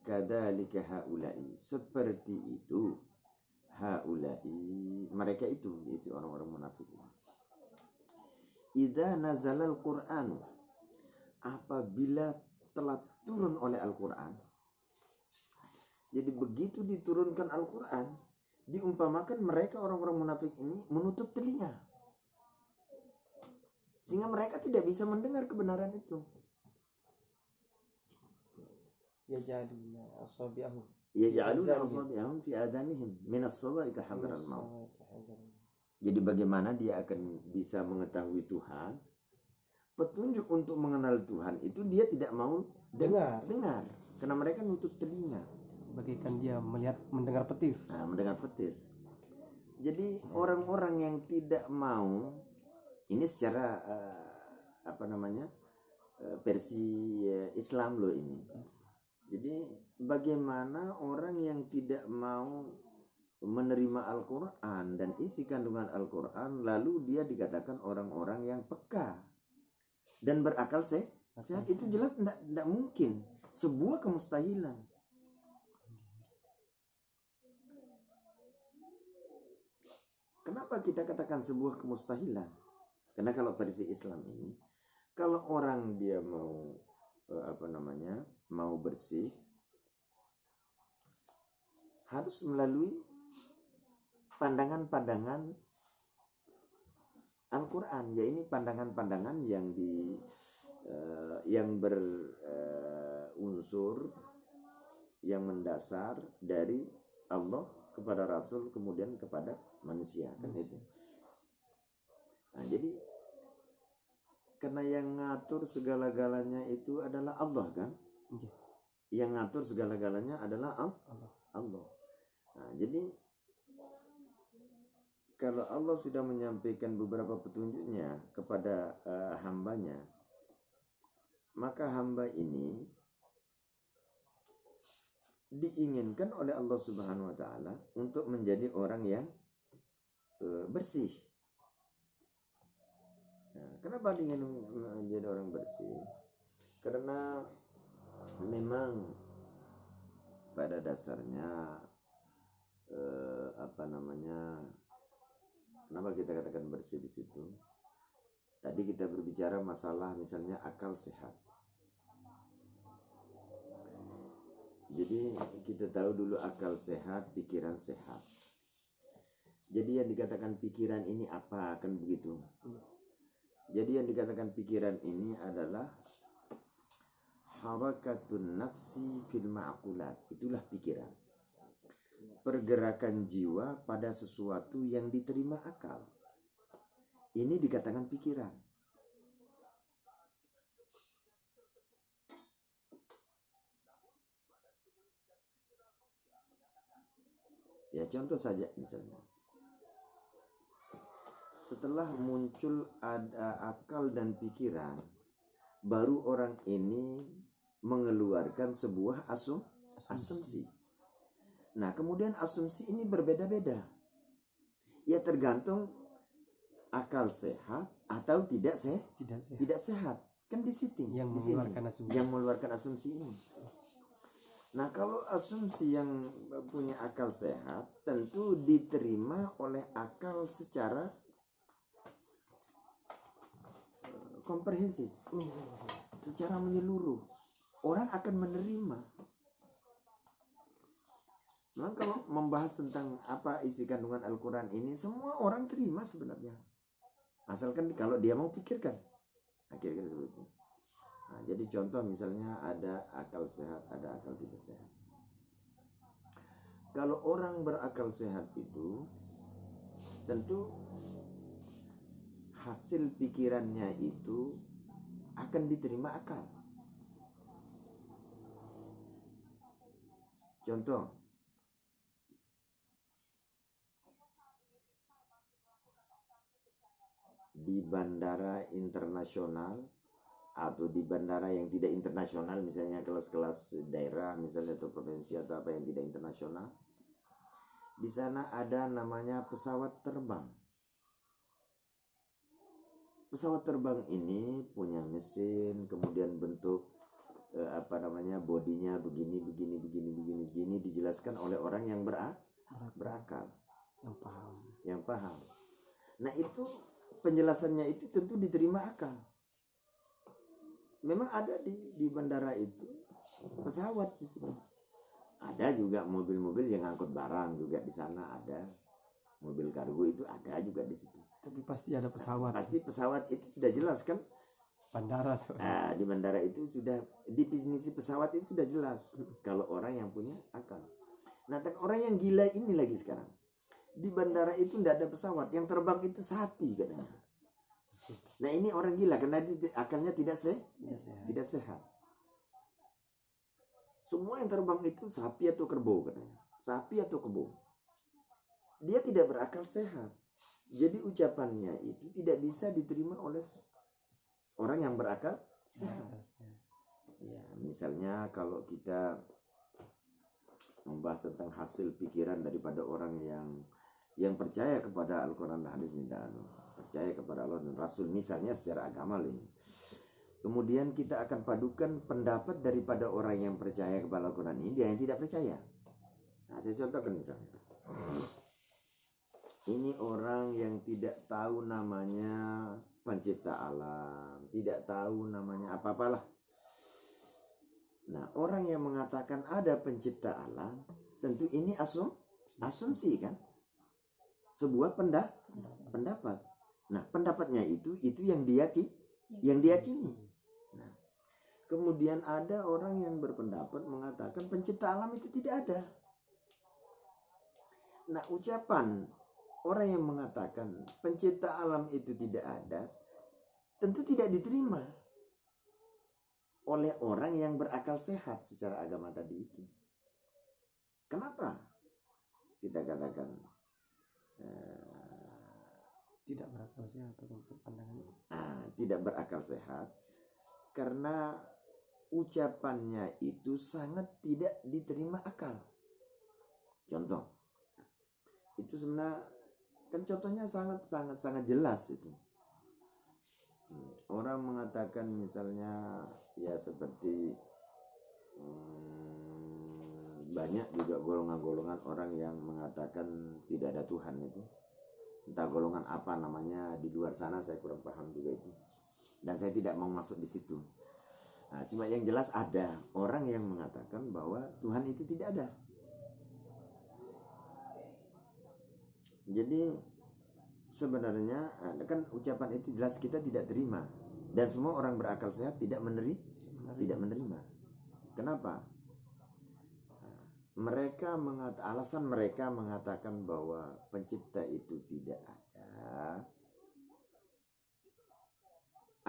Kadzalika haula'i, seperti itu haula'i, mereka itu orang-orang munafik. Idza nazalal Qur'an, apabila telah turun oleh Al-Qur'an. Jadi begitu diturunkan Al-Qur'an, diumpamakan mereka orang-orang munafik ini menutup telinga, sehingga mereka tidak bisa mendengar kebenaran itu. Yaj'aluna asabi'ahum fi adanihim min as-sawa'i ka hadral maut. Jadi bagaimana dia akan bisa mengetahui Tuhan? Petunjuk untuk mengenal Tuhan itu dia tidak mau dengar, karena mereka nutup telinga. Bagaikan dia mendengar petir. Mendengar petir. Jadi orang-orang yang tidak mau, ini secara versi Islam loh ini. Jadi bagaimana orang yang tidak mau menerima Al-Quran dan isi kandungan Al-Quran, lalu dia dikatakan orang-orang yang peka dan berakal sehat, itu jelas tidak mungkin, sebuah kemustahilan. Kenapa kita katakan sebuah kemustahilan? Karena kalau versi Islam ini, kalau orang dia mau mau bersih, harus melalui pandangan-pandangan Al-Quran. Ya, ini pandangan-pandangan yang berunsur yang mendasar dari Allah kepada Rasul, kemudian kepada manusia, kan itu. Nah, jadi karena yang ngatur segala-galanya itu adalah Allah, kan? Yang ngatur segala-galanya adalah Allah. Nah, jadi kalau Allah sudah menyampaikan beberapa petunjuknya kepada hambanya, maka hamba ini diinginkan oleh Allah Subhanahu wa Ta'ala untuk menjadi orang yang bersih. Nah, kenapa ingin menjadi orang bersih? Karena memang pada dasarnya kenapa kita katakan bersih di situ? Tadi kita berbicara masalah misalnya akal sehat. Jadi kita tahu dulu akal sehat, pikiran sehat. Jadi yang dikatakan pikiran ini apa, kan begitu? Jadi yang dikatakan pikiran ini adalah harakatun nafsi fil ma'qulat. Itulah pikiran. Pergerakan jiwa pada sesuatu yang diterima akal. Ini dikatakan pikiran. Ya, contoh saja misalnya. Setelah muncul ada akal dan pikiran, baru orang ini mengeluarkan sebuah asumsi. Nah, kemudian asumsi ini berbeda-beda. Ya, tergantung akal sehat atau tidak sehat. Kan di sini yang mengeluarkan asumsi ini. Nah, kalau asumsi yang punya akal sehat tentu diterima oleh akal secara komprehensif, secara menyeluruh. Orang akan menerima. Nah, kalau membahas tentang apa isi kandungan Al-Quran ini, semua orang terima sebenarnya. Asalkan kalau dia mau pikirkan. Akhirnya seperti itu. Nah, jadi contoh misalnya ada akal sehat, ada akal tidak sehat. Kalau orang berakal sehat itu, tentu hasil pikirannya itu akan diterima akal. Contoh, di bandara internasional atau di bandara yang tidak internasional, misalnya kelas-kelas daerah misalnya atau provinsi atau apa yang tidak internasional, Di sana ada namanya pesawat terbang. Pesawat terbang ini punya mesin, kemudian bentuk bodinya begini dijelaskan oleh orang yang berakal, yang paham. Nah itu penjelasannya itu tentu diterima akal. Memang ada di bandara itu pesawat di situ. Ada juga mobil-mobil yang angkut barang juga di sana ada. Mobil kargo itu ada juga di situ. Tapi pasti ada pesawat. Pasti pesawat itu sudah jelas kan? Bandara. Di bandara itu sudah definisi pesawat itu sudah jelas. Kalau orang yang punya akal. Nah, orang yang gila ini lagi sekarang. Di bandara itu tidak ada pesawat. Yang terbang itu sapi katanya. Nah, ini orang gila karena akalnya tidak sehat. Semua yang terbang itu sapi atau kerbau katanya. Sapi atau kebo. Dia tidak berakal sehat. Jadi ucapannya itu tidak bisa diterima oleh orang yang berakal sehat. Ya, misalnya kalau kita membahas tentang hasil pikiran daripada orang yang percaya kepada Al-Quran dan hadis, percaya kepada Allah dan Rasul misalnya secara agama ini. Kemudian kita akan padukan pendapat daripada orang yang percaya kepada Al-Quran ini dan yang tidak percaya. Nah, saya contohkan misalnya. Ini orang yang tidak tahu namanya pencipta alam, tidak tahu namanya apa-apalah. Nah, orang yang mengatakan ada pencipta alam, tentu ini asumsi kan? Sebuah pendapat. Nah, pendapatnya itu yang diyakini. Nah, kemudian ada orang yang berpendapat mengatakan pencipta alam itu tidak ada. Nah, ucapan orang yang mengatakan pencipta alam itu tidak ada tentu tidak diterima oleh orang yang berakal sehat secara agama tadi itu. Kenapa? Kita katakan tidak berakal sehat atau pandangan itu. Tidak berakal sehat karena ucapannya itu sangat tidak diterima akal. Contoh, itu sebenarnya kan contohnya sangat jelas itu. Orang mengatakan misalnya ya seperti banyak juga golongan-golongan orang yang mengatakan tidak ada Tuhan itu. Entah golongan apa namanya di luar sana, saya kurang paham juga itu. Dan saya tidak mau masuk di situ. Nah, cuma yang jelas ada orang yang mengatakan bahwa Tuhan itu tidak ada. Jadi sebenarnya kan ucapan itu jelas kita tidak terima dan semua orang berakal sehat tidak menerima. Kenapa? Alasan mereka mengatakan bahwa pencipta itu tidak ada.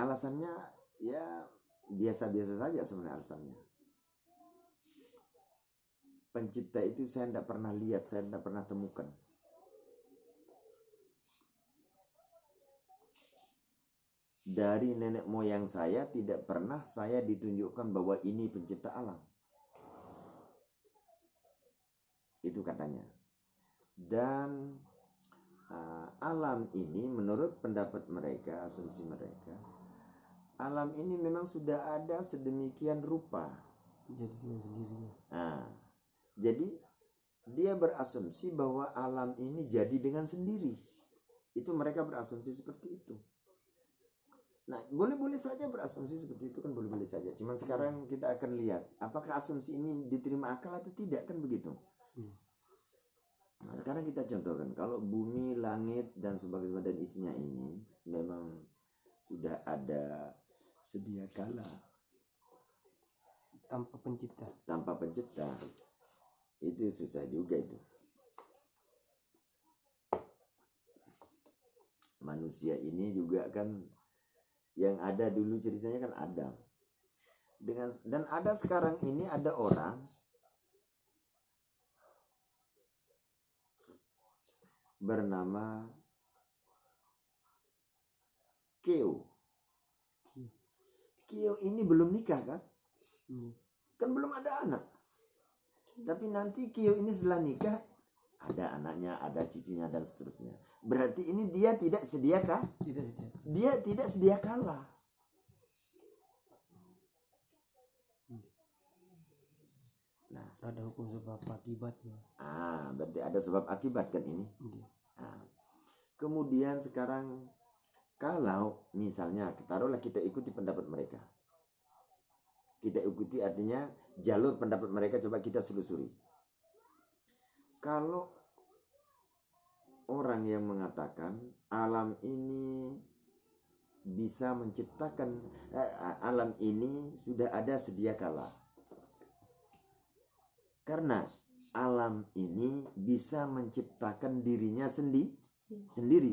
Alasannya ya biasa-biasa saja sebenarnya alasannya. Pencipta itu saya tidak pernah lihat, saya tidak pernah temukan. Dari nenek moyang saya tidak pernah saya ditunjukkan bahwa ini pencipta alam. Itu katanya. Dan alam ini menurut pendapat mereka, asumsi mereka, alam ini memang sudah ada sedemikian rupa. Jadi dengan sendirinya. Jadi dia berasumsi bahwa alam ini jadi dengan sendiri. Itu mereka berasumsi seperti itu. Nah, boleh-boleh saja berasumsi seperti itu kan, boleh-boleh saja. Cuman sekarang kita akan lihat apakah asumsi ini diterima akal atau tidak kan begitu. Nah, sekarang kita contohkan kalau bumi, langit dan sebagainya dan isinya ini memang sudah ada sedia kala tanpa pencipta. Itu susah juga itu. Manusia ini juga kan yang ada dulu ceritanya kan Adam. Dan ada sekarang ini ada orang bernama Keo. Keo ini belum nikah kan? Kan belum ada anak. Tapi nanti Keo ini setelah nikah ada anaknya, ada cucunya dan seterusnya. Berarti ini dia tidak sedia kah? Tidak. Dia tidak sedia kalah. Nah, Ada hukum sebab akibatnya. berarti ada sebab akibat kan ini. Nah, kemudian sekarang kalau misalnya taruhlah kita ikuti pendapat mereka. Kita ikuti artinya jalur pendapat mereka, coba kita selusuri. Kalau orang yang mengatakan alam ini bisa menciptakan, alam ini sudah ada sedia kala. Karena alam ini bisa menciptakan dirinya sendiri.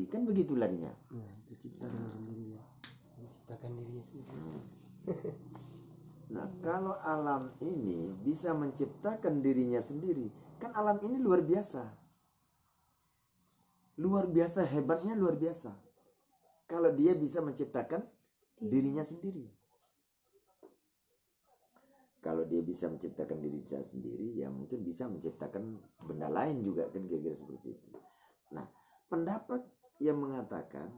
Kan begitu larinya. Menciptakan sendirinya. Menciptakan dirinya sendiri. Nah, kalau alam ini bisa menciptakan dirinya sendiri, kan alam ini luar biasa. Luar biasa, hebatnya luar biasa. Kalau dia bisa menciptakan dirinya sendiri. Kalau dia bisa menciptakan dirinya sendiri, ya mungkin bisa menciptakan benda lain juga, kan kira-kira seperti itu. Nah, pendapat yang mengatakan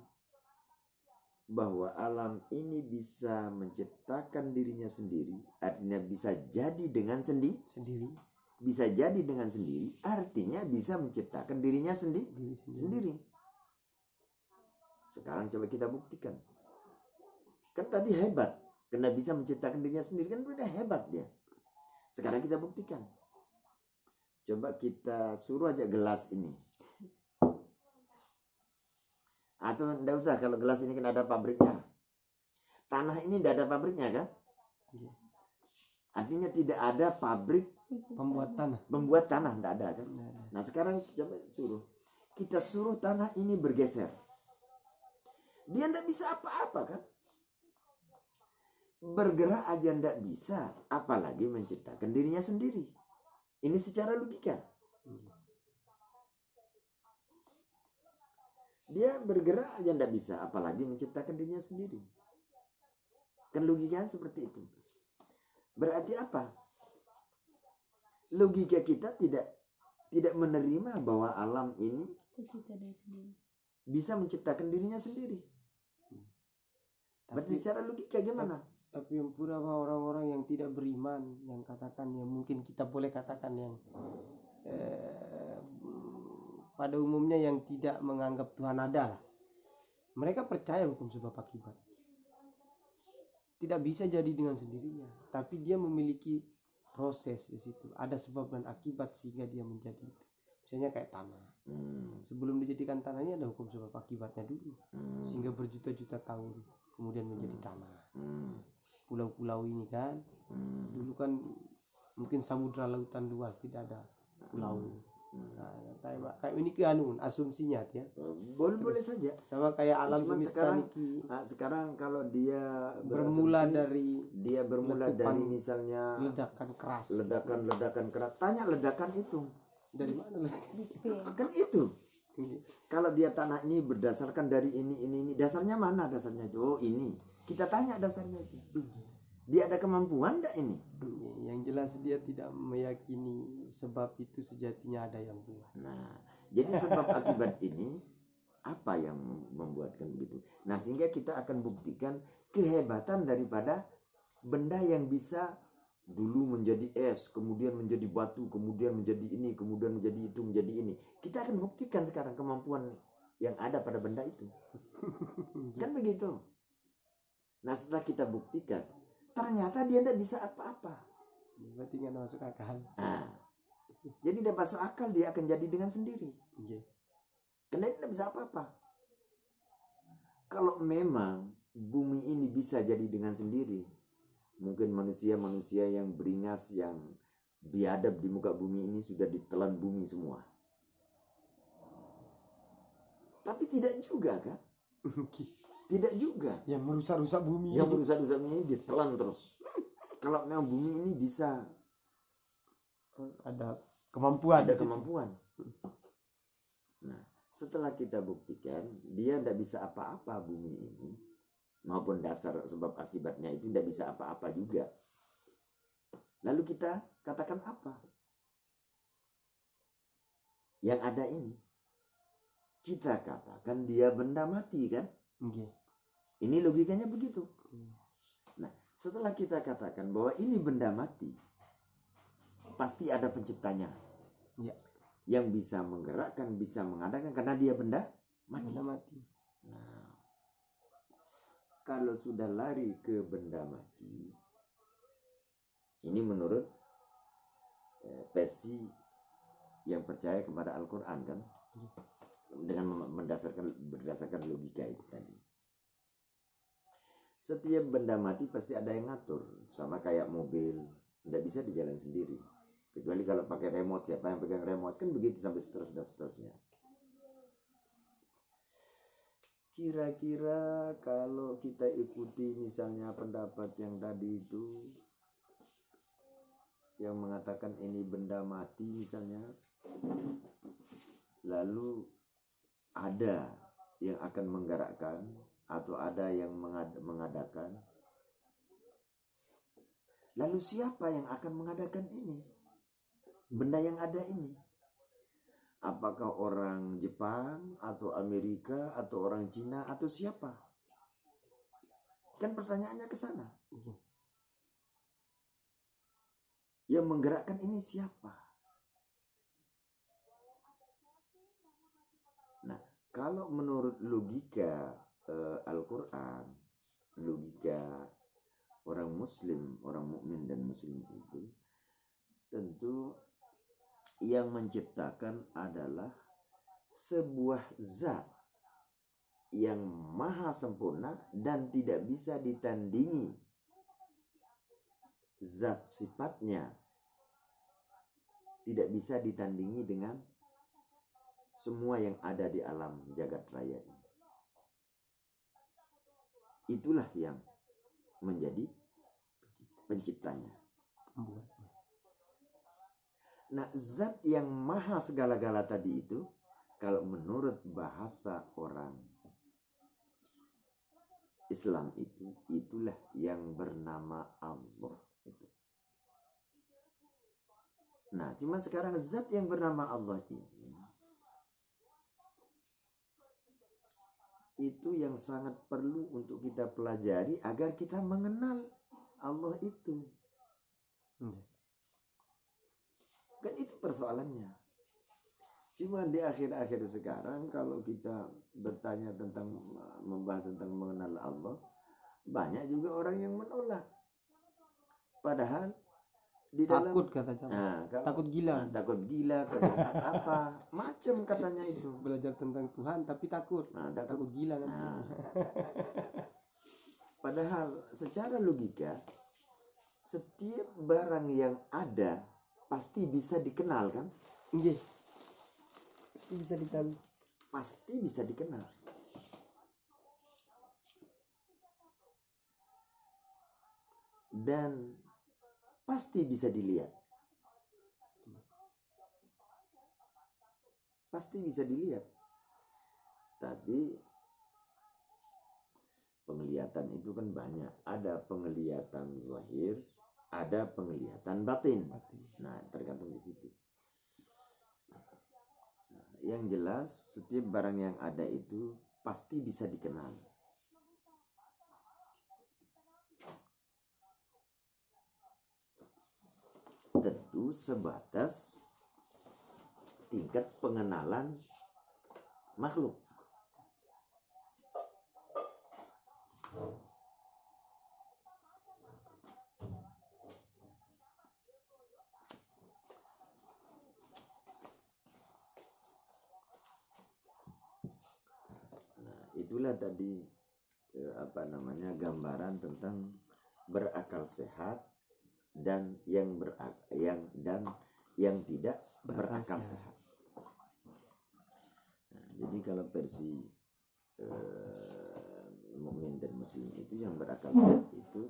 bahwa alam ini bisa menciptakan dirinya sendiri, artinya bisa jadi dengan sendiri. Bisa jadi dengan sendiri, artinya bisa menciptakan dirinya sendiri. Sekarang coba kita buktikan. Kan tadi hebat, karena bisa menciptakan dirinya sendiri, kan udah hebat dia. Sekarang kita buktikan. Coba kita suruh aja gelas ini. Atau enggak usah, kalau gelas ini kan ada pabriknya. Tanah ini tidak ada pabriknya kan? Artinya tidak ada pabrik membuat tanah, tidak ada kan? Nah, sekarang coba kita suruh tanah ini bergeser. Dia tidak bisa apa-apa kan? Bergerak aja tidak bisa, apalagi menciptakan dirinya sendiri. Ini secara logika. Dia bergerak aja tidak bisa, apalagi menciptakan dirinya sendiri. Kan logikanya seperti itu. Berarti apa? Logika kita tidak menerima bahwa alam ini bisa menciptakan dirinya sendiri. Berarti secara logika gimana? Tapi yang pura orang-orang yang tidak beriman, yang katakan, yang mungkin kita boleh katakan yang pada umumnya yang tidak menganggap Tuhan ada lah. Mereka percaya hukum sebab akibat. Tidak bisa jadi dengan sendirinya, tapi dia memiliki proses di situ. Ada sebab dan akibat sehingga dia menjadi. Misalnya kayak tanah. Sebelum dijadikan tanahnya ada hukum sebab akibatnya dulu. Sehingga berjuta-juta tahun kemudian menjadi tanah. Pulau-pulau ini kan dulu kan mungkin samudra lautan luas, tidak ada pulau. Nah, kayak ini kan asumsinya ya. Boleh saja. Sama kayak alam semesta sekarang kalau dia bermula dari misalnya ledakan keras. Ledakan keras. Tanya ledakan itu dari mana kan itu. Kalau dia tanah ini berdasarkan dari ini, dasarnya mana dasarnya? Oh, ini. Kita tanya dasarnya sih. Dia ada kemampuan enggak ini? Yang jelas dia tidak meyakini sebab itu sejatinya ada yang buat. Nah, jadi sebab akibat ini apa yang membuatkan begitu? Nah, sehingga kita akan buktikan kehebatan daripada benda yang bisa dulu menjadi es, kemudian menjadi batu, kemudian menjadi ini, kemudian menjadi itu, menjadi ini. Kita akan buktikan sekarang kemampuan yang ada pada benda itu. Kan begitu. Nah, setelah kita buktikan, ternyata dia tidak bisa apa-apa. Berarti nggak masuk akal. Nah, jadi tidak masuk akal, dia akan jadi dengan sendiri. Karena dia tidak bisa apa-apa. Kalau memang bumi ini bisa jadi dengan sendiri, mungkin manusia-manusia yang beringas, yang biadab di muka bumi ini sudah ditelan bumi semua. Tapi tidak juga kan? Tidak juga. Yang merusak-rusak bumi. Yang merusak-rusak bumi ini ditelan terus. Kalau memang bumi ini bisa ada kemampuan. Ada kemampuan. Nah, setelah kita buktikan dia tidak bisa apa-apa bumi ini, maupun dasar sebab akibatnya itu tidak bisa apa-apa juga. Lalu kita katakan apa? yang ada ini kita katakan dia benda mati kan? Nggih. Ini logikanya begitu. Nah, setelah kita katakan bahwa ini benda mati, pasti ada penciptanya. Ya. Yang bisa menggerakkan, bisa mengadakan karena dia benda mati. Benda mati. Nah, kalau sudah lari ke benda mati, ini menurut versi yang percaya kepada Al-Quran kan, dengan berdasarkan logika itu tadi. Setiap benda mati pasti ada yang ngatur, sama kayak mobil, nggak bisa dijalan sendiri. Kecuali kalau pakai remote, siapa yang pegang remote kan begitu sampai seterusnya. Kira-kira kalau kita ikuti misalnya pendapat yang tadi itu, yang mengatakan ini benda mati misalnya, lalu ada yang akan menggerakkan atau ada yang mengadakan, lalu siapa yang akan mengadakan ini? Benda yang ada ini, apakah orang Jepang atau Amerika atau orang Cina atau siapa? Kan pertanyaannya ke sana. Yang menggerakkan ini siapa? Nah, kalau menurut logika Al-Quran, logika orang Muslim, orang mukmin dan Muslim itu, tentu yang menciptakan adalah sebuah zat yang maha sempurna dan tidak bisa ditandingi. Zat sifatnya tidak bisa ditandingi dengan semua yang ada di alam jagat raya ini. Itulah yang menjadi penciptanya. Nah, zat yang maha segala-gala tadi itu, kalau menurut bahasa orang Islam itu, itulah yang bernama Allah. Nah, cuma sekarang zat yang bernama Allah ini, itu yang sangat perlu untuk kita pelajari agar kita mengenal Allah itu. Kan itu persoalannya. Cuma di akhir-akhir sekarang kalau kita bertanya tentang, membahas tentang mengenal Allah, banyak juga orang yang menolak. Padahal di dalam Takut katanya. Takut gila. Takut gila, apa macam katanya itu. Belajar tentang Tuhan tapi takut. Takut gila nanti. Padahal secara logika setiap barang yang ada pasti bisa dikenal kan? Iya. Pasti bisa ditahu. Pasti bisa dikenal. Dan pasti bisa dilihat. Pasti bisa dilihat. Tapi penglihatan itu kan banyak. Ada penglihatan zahir, ada penglihatan batin. Nah, tergantung di situ. Yang jelas, setiap barang yang ada itu pasti bisa dikenal. Tentu sebatas tingkat pengenalan makhluk. Itulah tadi gambaran tentang berakal sehat dan yang tidak berakal sehat. Nah, jadi kalau versi mukmin dan muslim itu, yang berakal sehat itu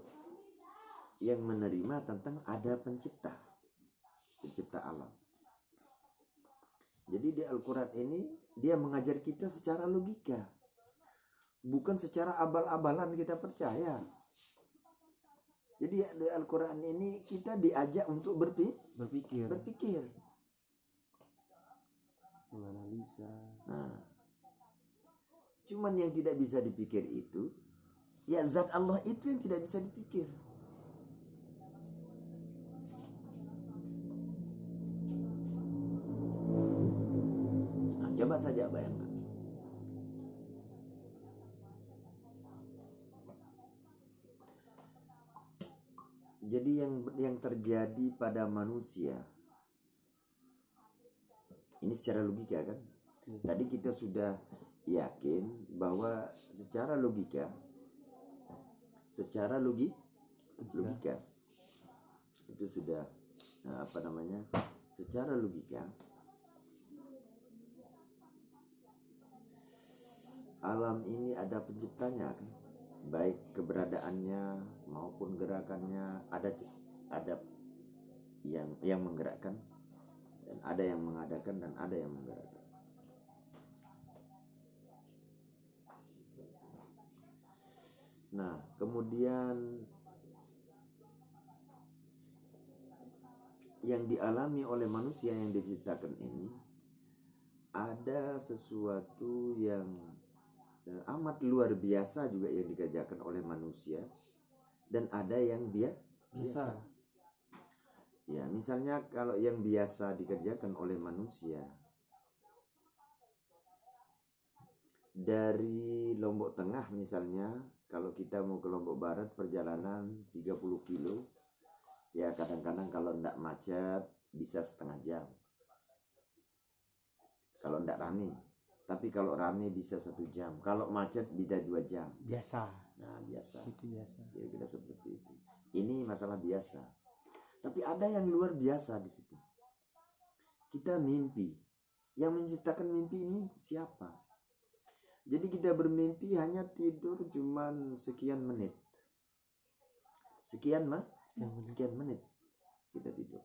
yang menerima tentang ada pencipta alam. Jadi di Al-Quran ini dia mengajar kita secara logika, bukan secara abal-abalan kita percaya. Jadi di Al-Quran ini kita diajak untuk berpikir. menganalisa. Nah, cuman yang tidak bisa dipikir itu, ya zat Allah itu yang tidak bisa dipikir. Nah, coba saja bayangkan. Jadi yang terjadi pada manusia ini secara logika kan? Tadi kita sudah yakin bahwa secara logika itu sudah secara logika alam ini ada penciptanya kan? Baik keberadaannya maupun gerakannya ada yang menggerakkan, dan ada yang mengadakan, dan ada yang menggerakkan. Nah, kemudian yang dialami oleh manusia yang diciptakan ini ada sesuatu yang amat luar biasa juga yang dikerjakan oleh manusia, dan ada yang biasa. Ya, misalnya kalau yang biasa dikerjakan oleh manusia dari Lombok Tengah misalnya, kalau kita mau ke Lombok Barat perjalanan 30 kilo, ya kadang-kadang kalau enggak macet bisa setengah jam. Kalau enggak rame. Tapi kalau rame bisa 1 jam. Kalau macet bisa 2 jam. Biasa. Nah, biasa. Itu biasa. Kira-kira seperti itu. Ini masalah biasa. Tapi ada yang luar biasa di situ. Kita mimpi. Yang menciptakan mimpi ini siapa? Jadi kita bermimpi hanya tidur cuman sekian menit. Sekian menit kita tidur.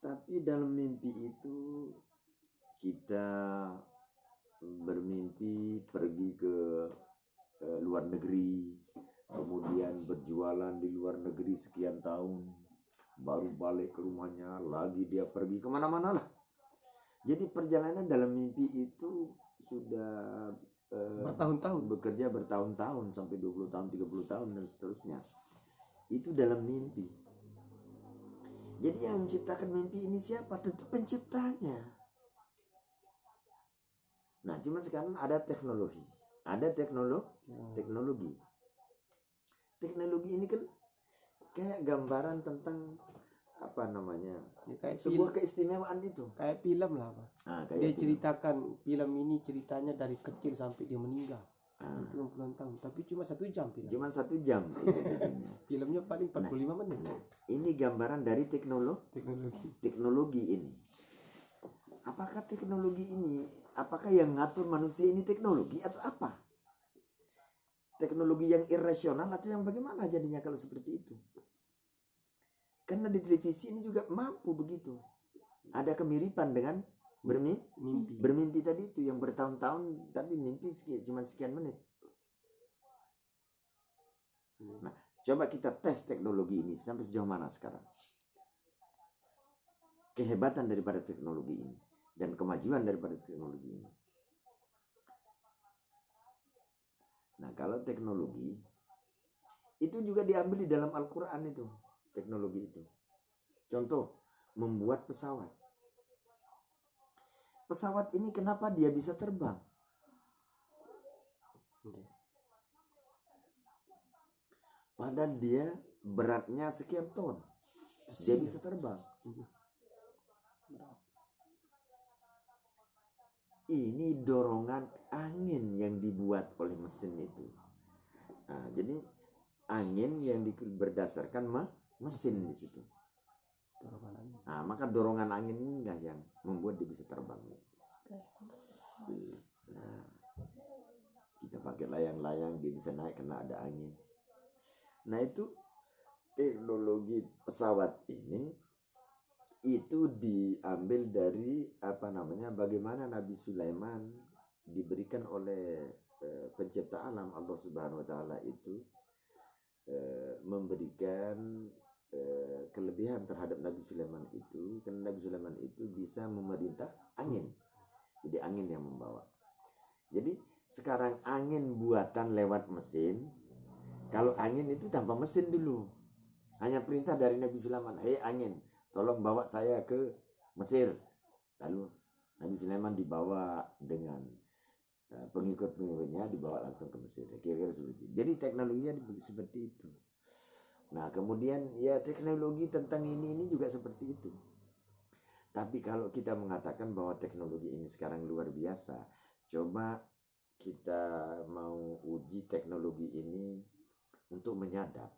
Tapi dalam mimpi itu kita bermimpi pergi ke luar negeri, kemudian berjualan di luar negeri sekian tahun, baru balik ke rumahnya, lagi dia pergi kemana-mana lah. Jadi perjalanan dalam mimpi itu sudah bertahun-tahun, bekerja bertahun-tahun sampai 20 tahun, 30 tahun dan seterusnya. Itu dalam mimpi. Jadi yang menciptakan mimpi ini siapa? Tentu penciptanya. Nah, cuma sekarang ada teknologi. Ada teknologi. Teknologi ini kan kayak gambaran tentang apa namanya? Ya, kayak sebuah keistimewaan itu. Kayak film lah, Pak. Nah, dia ceritakan film ini ceritanya dari kecil sampai dia meninggal. Itu puluhan tahun, tapi cuma 1 jam film. Cuma 1 jam. Filmnya paling 45 menit. Nah, ini gambaran dari teknologi ini. Apakah teknologi ini, apakah yang ngatur manusia ini teknologi atau apa? Teknologi yang irasional atau yang bagaimana jadinya kalau seperti itu? Karena di televisi ini juga mampu begitu. Ada kemiripan dengan bermimpi tadi itu yang bertahun-tahun tapi mimpi cuma sekian menit. Nah, coba kita tes teknologi ini sampai sejauh mana sekarang. Kehebatan daripada teknologi ini dan kemajuan daripada teknologi ini. Nah, kalau teknologi itu juga diambil di dalam Al-Quran itu, teknologi itu. Contoh, membuat pesawat. Pesawat ini kenapa dia bisa terbang? Padahal dia beratnya sekian ton. Dia bisa terbang. Ini dorongan angin yang dibuat oleh mesin itu. Nah, jadi angin yang berdasarkan mesin di situ. Nah, maka dorongan angin inilah yang membuat dia bisa terbang. Nah, kita pakai layang-layang dia bisa naik karena ada angin. Nah, itu teknologi pesawat ini itu diambil dari bagaimana Nabi Sulaiman diberikan oleh pencipta alam Allah Subhanahu wa taala itu memberikan kelebihan terhadap Nabi Sulaiman itu, karena Nabi Sulaiman itu bisa memerintah angin. Jadi angin yang membawa. Jadi sekarang angin buatan lewat mesin. Kalau angin itu tanpa mesin dulu. Hanya perintah dari Nabi Sulaiman, "Hei angin, tolong bawa saya ke Mesir." Lalu Nabi Sulaiman dibawa dengan pengikut-pengikutnya, dibawa langsung ke Mesir. Kira-kira seperti itu. Jadi teknologinya seperti itu. Nah kemudian ya teknologi tentang ini juga seperti itu. Tapi kalau kita mengatakan bahwa teknologi ini sekarang luar biasa, coba kita mau uji teknologi ini untuk menyadap.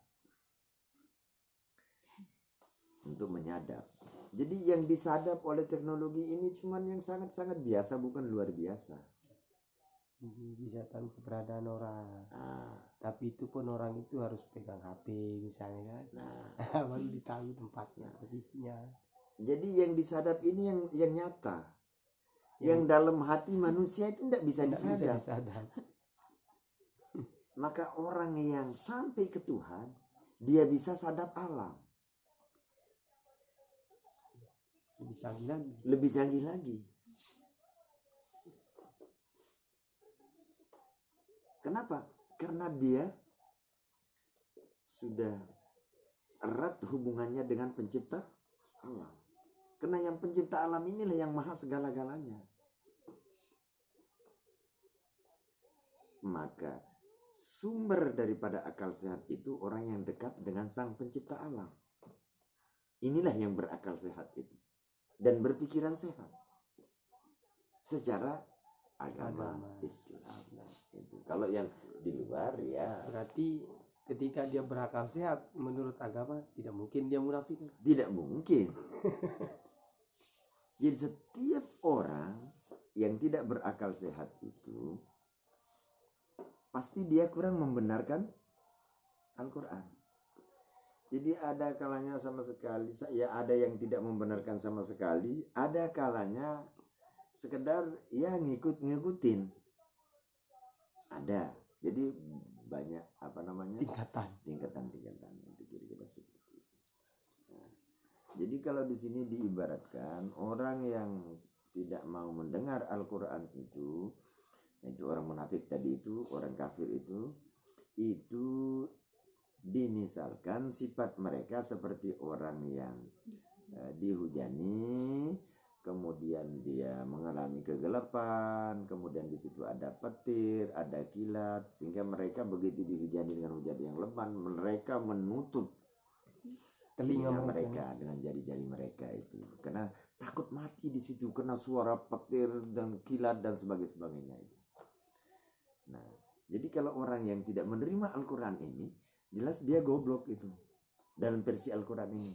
Jadi yang disadap oleh teknologi ini cuman yang sangat-sangat biasa, bukan luar biasa. Bisa tahu keberadaan orang. Tapi itu pun orang itu harus pegang HP misalnya kan. Baru ditahu tempatnya, posisinya. Jadi yang disadap ini yang nyata. Yang dalam hati manusia itu tidak bisa disadap. Maka orang yang sampai ke Tuhan, dia bisa sadap alam. Lebih canggih lagi. Kenapa? Karena dia sudah erat hubungannya dengan pencipta alam. Karena yang pencipta alam inilah yang maha segala-galanya. Maka sumber daripada akal sehat itu orang yang dekat dengan sang pencipta alam. Inilah yang berakal sehat itu. Dan berpikiran sehat. Secara agama Islam. Itu. Kalau yang di luar ya. Berarti ketika dia berakal sehat menurut agama tidak mungkin dia munafik. Tidak mungkin. Jadi setiap orang yang tidak berakal sehat itu pasti dia kurang membenarkan Al-Quran. Jadi ada kalanya sama sekali, ya ada yang tidak membenarkan sama sekali, ada kalanya sekedar ya ngikutin. Ada. Jadi banyak tingkatan itu kira-kira seperti itu. Nah, jadi kalau di sini diibaratkan orang yang tidak mau mendengar Al-Quran itu orang munafik tadi itu, orang kafir itu dimisalkan sifat mereka seperti orang yang dihujani, kemudian dia mengalami kegelapan, kemudian di situ ada petir, ada kilat, sehingga mereka begitu dihujani dengan hujan yang lebat, mereka menutup telinga mereka dengan jari-jari mereka itu, karena takut mati di situ karena suara petir dan kilat dan sebagainya itu. Nah, jadi kalau orang yang tidak menerima Al-Quran ini, jelas dia goblok itu dalam versi Al-Quran ini.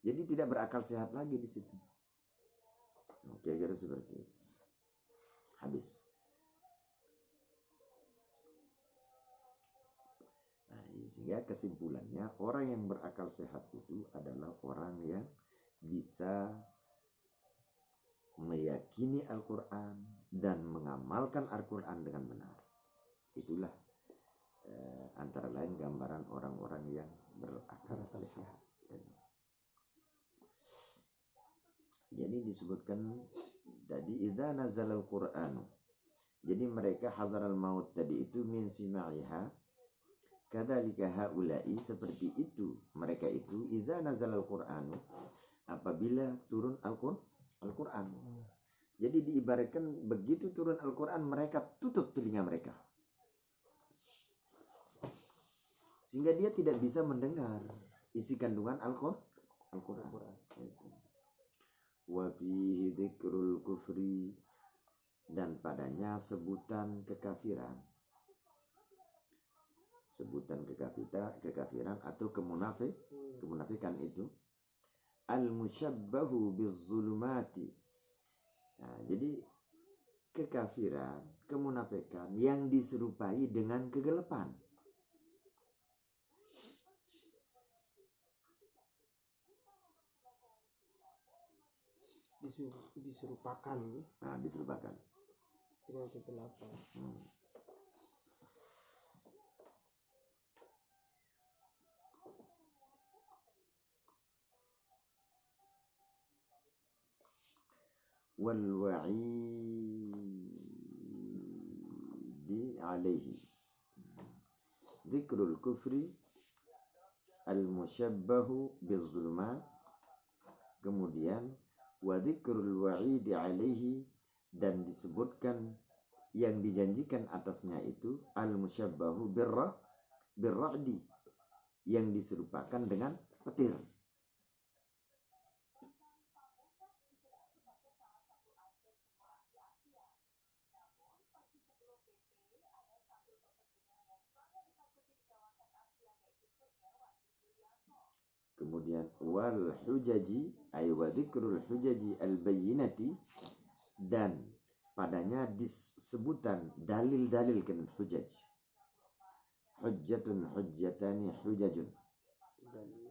Jadi tidak berakal sehat lagi di situ. Kira-kira seperti itu. Habis. Nah, sehingga kesimpulannya orang yang berakal sehat itu adalah orang yang bisa meyakini Al-Quran dan mengamalkan Al-Quran dengan benar. Itulah antara lain gambaran orang-orang yang berakal sehat. Jadi disebutkan tadi idza nazala al-Qur'an. Jadi mereka hazaral maut tadi itu min sima'iha. Kadzalika haula'i, seperti itu mereka itu idza nazala al-Qur'an, apabila turun Al-Qur'an. Jadi diibaratkan begitu turun Al-Quran mereka tutup telinga mereka. Sehingga dia tidak bisa mendengar isi kandungan Al-Quran. Wa fihi dzikrul kufri, dan padanya sebutan kekafiran. Sebutan kekafiran atau kemunafikan itu. Al-musyabbahu bizzulumati. Nah, jadi kekafiran, kemunafikan yang diserupai dengan kegelapan. Diserupakan. Nah, diserupakan dengan kegelapan. Wal wa'id wa'idi alaihi. Dzikrul kufri al-musyabbahu bizulma. Kemudian wa dzikrul wa'idi alaihi, dan disebutkan yang dijanjikan atasnya itu al-musyabbahu birra'di, yang diserupakan dengan petir. Kemudian wal hujaji ay wa dzikrul hujaji al bayyinati, dan padanya disebutan dalil-dalil kan hujaj. Hujjatun hujjatani hujajun.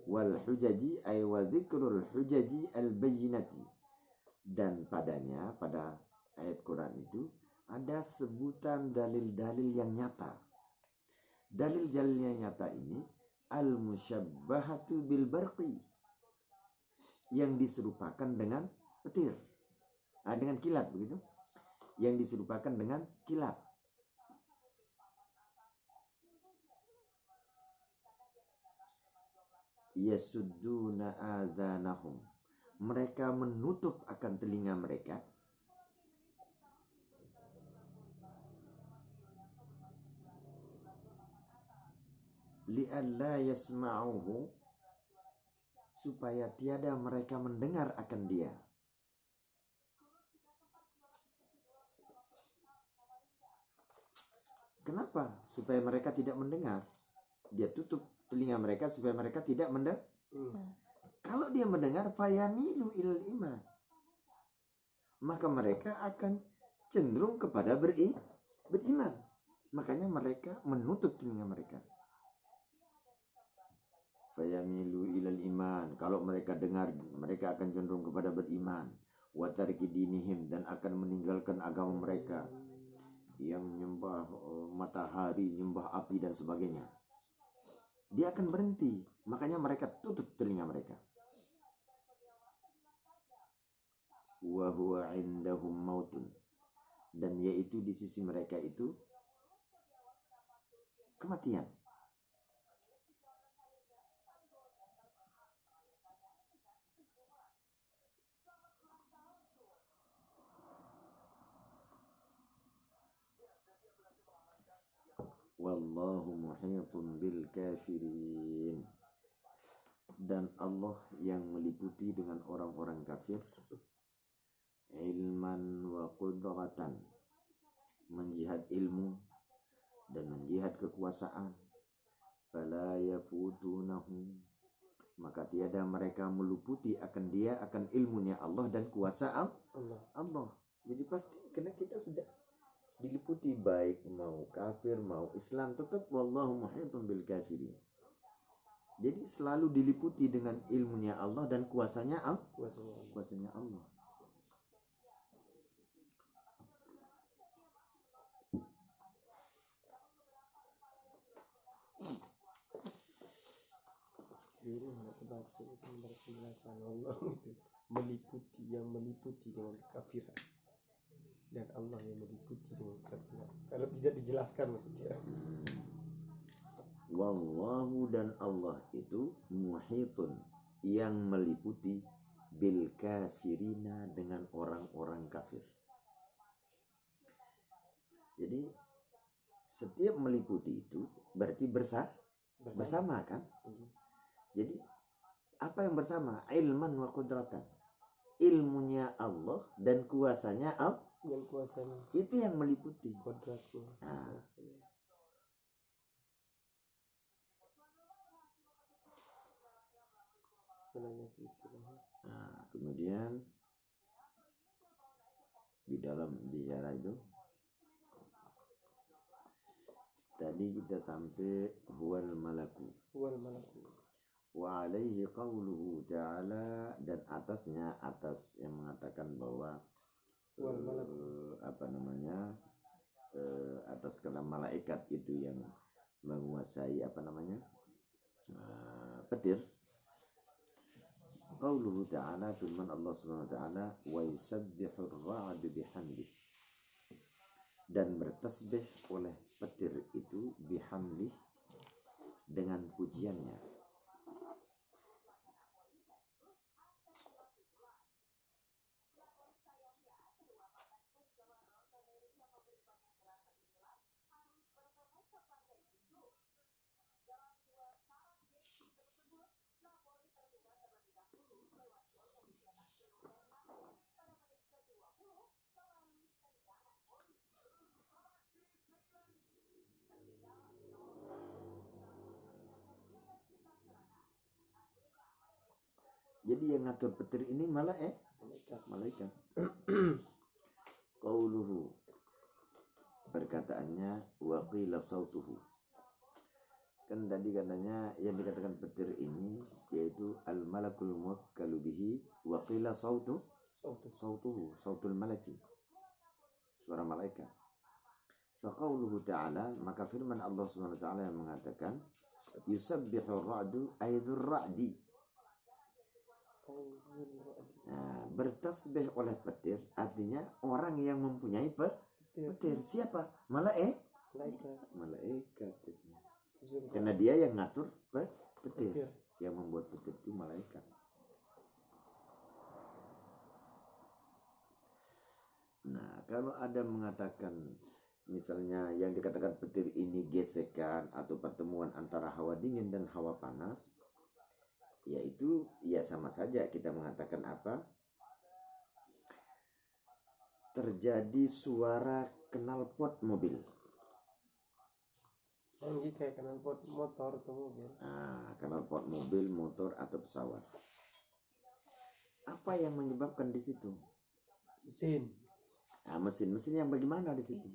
Wal hujaji ay wa dzikrul hujaji al bayyinati, dan padanya pada ayat Quran itu ada sebutan dalil-dalil yang nyata. Dalil-dalil yang nyata ini al-musyabbahatu bil barqi, yang diserupakan dengan petir, dengan kilat begitu, yang diserupakan dengan kilat. Yasudduna adzanahum, mereka menutup akan telinga mereka. Li'alla yasma'uhu, supaya tiada mereka mendengar akan dia. Kenapa? Supaya mereka tidak mendengar. Dia tutup telinga mereka supaya mereka tidak mendengar. Kalau dia mendengar, fayamilu ilal iman, maka mereka akan cenderung kepada beriman. Makanya mereka menutup telinga mereka. Fayamilu ilal iman, kalau mereka dengar, mereka akan cenderung kepada beriman. Wa tarki dinihim, dan akan meninggalkan agama mereka yang menyembah matahari, menyembah api dan sebagainya. Dia akan berhenti, makanya mereka tutup telinga mereka. Wa huwa indahum mautun, dan yaitu di sisi mereka itu kematian. Wallahu muhitun bil kafirin, dan Allah yang meliputi dengan orang-orang kafir. Ilman wa qudratan, menjihad ilmu dan menjihad kekuasaan. Fala yafutunahu, maka tiada mereka meluputi akan dia, akan ilmunya Allah dan kuasa Allah. Jadi pasti karena kita sudah diliputi, baik mau kafir mau Islam, tetap wallahu muhitun bil kafirin. Jadi selalu diliputi dengan ilmunya Allah dan kuasanya Allah. Ini baca itu penjelasan Allah itu meliputi, yang meliputi dengan kekafiran, dan Allah yang meliputi dengan kekafiran. Kalau tidak dijelaskan maksudnya. Wallahu, dan Allah itu muhitun, yang meliputi bil kafirina, dengan orang-orang kafir. Jadi setiap meliputi itu berarti bersama kan? Jadi apa yang bersama? Ilman wa qudratan, ilmunya Allah dan kuasanya Allah. Yang kuasanya Itu yang meliputi kodratnya. Kemudian di dalam bicara itu tadi kita sampai huwal malaku wa alaihi qauluhu ta'ala, dan atasnya, atas yang mengatakan bahwa atas kata malaikat itu yang menguasai petir. Qauluhu ta'ala, firman Allah Subhanahu wa ta'ala, wa yusabbihur ra'du bihamdi, dan bertasbih oleh petir itu bihamdih dengan pujiannya. Jadi yang ngatur petir ini malah malaikat. Qauluhu, perkataannya, wa qila sautuhu. Kan tadi katanya yang dikatakan petir ini yaitu al malakul muwakkalu bihi, wa qila sautuhu, sautul malaki, suara malaikat. Fa qauluhu ta'ala, maka firman Allah Subhanahu wa taala yang mengatakan yusabbihu ar-ra'du aydur ra'di. Nah, bertasbih oleh petir artinya orang yang mempunyai petir. Siapa? Malaikat. Karena dia yang ngatur petir. Yang membuat petir itu malaikat. Nah, kalau ada mengatakan misalnya yang dikatakan petir ini gesekan atau pertemuan antara hawa dingin dan hawa panas, yaitu ya sama saja kita mengatakan apa? Terjadi suara knalpot mobil. Ini kayak knalpot motor atau mobil. Nah, knalpot mobil, motor atau pesawat. Apa yang menyebabkan di situ? Mesin. Nah, mesin yang bagaimana di situ?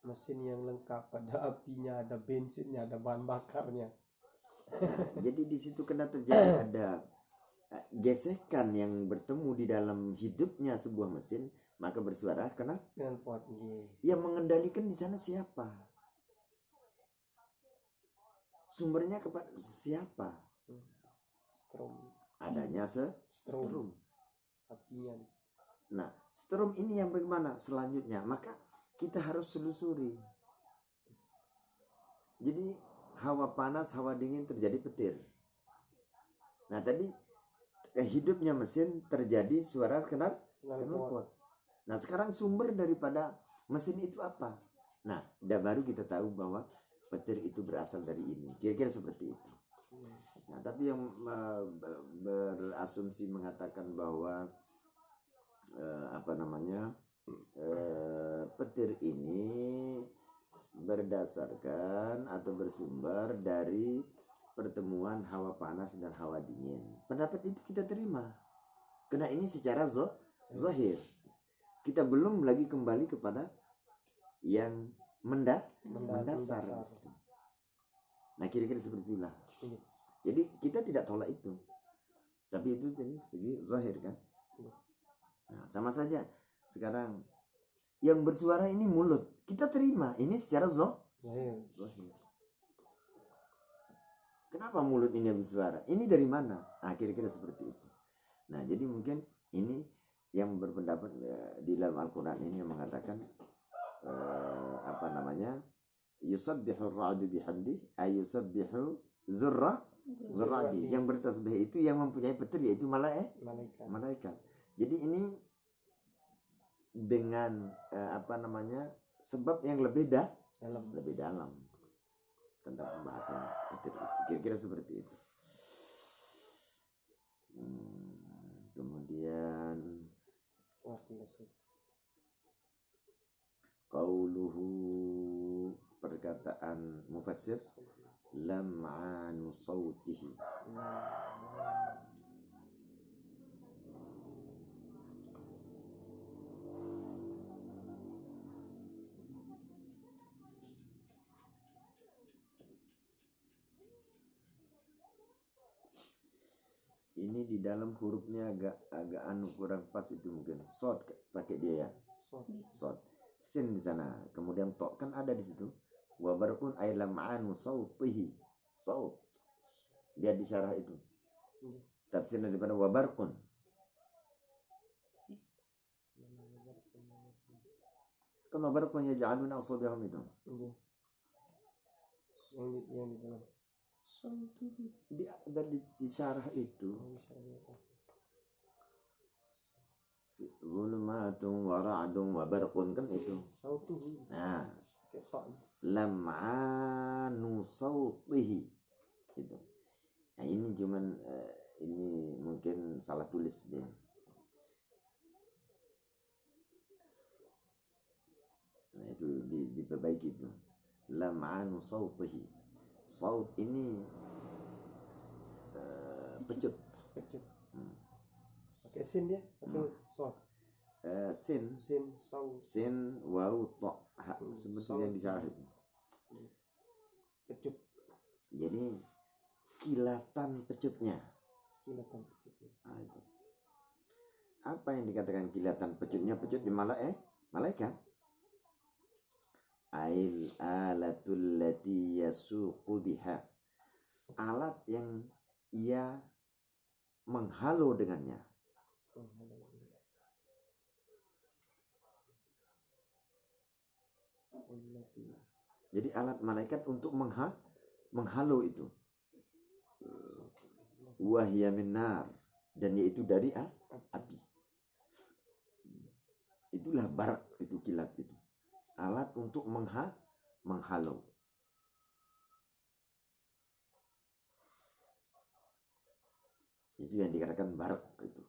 Mesin yang lengkap, ada apinya, ada bensinnya, ada bahan bakarnya. Nah, jadi di situ kena terjadi ada gesekan yang bertemu di dalam hidupnya sebuah mesin, maka bersuara knalpot. Yang mengendalikan di sana siapa? Sumbernya kepada siapa? Strom. Adanya strom. Apinya. Nah, strom ini yang bagaimana selanjutnya? Maka kita harus telusuri. Jadi hawa panas, hawa dingin terjadi petir. Nah tadi hidupnya mesin terjadi suara knalpot. Nah sekarang sumber daripada mesin itu apa? Nah baru kita tahu bahwa petir itu berasal dari ini. Kira-kira seperti itu. Nah tapi yang berasumsi mengatakan bahwa petir ini berdasarkan atau bersumber dari pertemuan hawa panas dan hawa dingin. Pendapat itu kita terima. Karena ini secara zahir. Kita belum lagi kembali kepada yang mendasar. Nah kira-kira seperti itulah. Jadi kita tidak tolak itu. Tapi itu segi zahir kan. Nah sama saja. Sekarang yang bersuara ini mulut. Kita terima ini secara zahir. Kenapa mulut ini bersuara? Ini dari mana? Nah, kira-kira seperti itu. Nah, jadi mungkin ini yang berpendapat di dalam Al-Quran ini yang mengatakan yusabbihu ar-ra'du bihamdi ayusabbihu zurrati. Yang bertasbih itu yang mempunyai petir yaitu malaikat. Jadi ini dengan sebab yang lebih dalam tentang pembahasan petir itu. Kira-kira seperti itu. Kemudian qauluhu, perkataan mufassir, lam'anu sautihi. Ini di dalam hurufnya agak kurang pas itu mungkin. Sod pakai dia ya. Sod. Sin di sana. Kemudian to kan ada di situ. Wa barqun ay lam'anu sautihi. Saut. Dia di syarah itu. Tafsirnya daripada wa barqun. Kan wabarqun yaj'aluna asabi'ahum itu. Iya. Yang di dalam. Sautuhu. Di syarah itu zulumatun wa ra'dun wa barqun kan itu. Sautuhu. Nah, Ketok. lam'anu sautihi itu. Nah, ini cuman ini mungkin salah tulis dia. Nah, itu diperbaiki itu. Lam'anu sautihi. Saut ini pecut. Pecut. Pakai sin ya atau sod? Sin, Saut. sin, waw, ta, ha, seperti yang di syarah itu. Pecut. Jadi kilatan pecutnya. Kilatan pecutnya. Nah, itu. Apa yang dikatakan kilatan pecutnya? Pecut di malaikat. Ail alatul lati yasuqu biha. Alat yang ia menghalau dengannya. Jadi alat malaikat untuk menghalau itu. Wahya min nar, dan yaitu dari api. Itulah barak, itu kilat itu. Alat untuk menghalau. Itu yang dikatakan barak itu.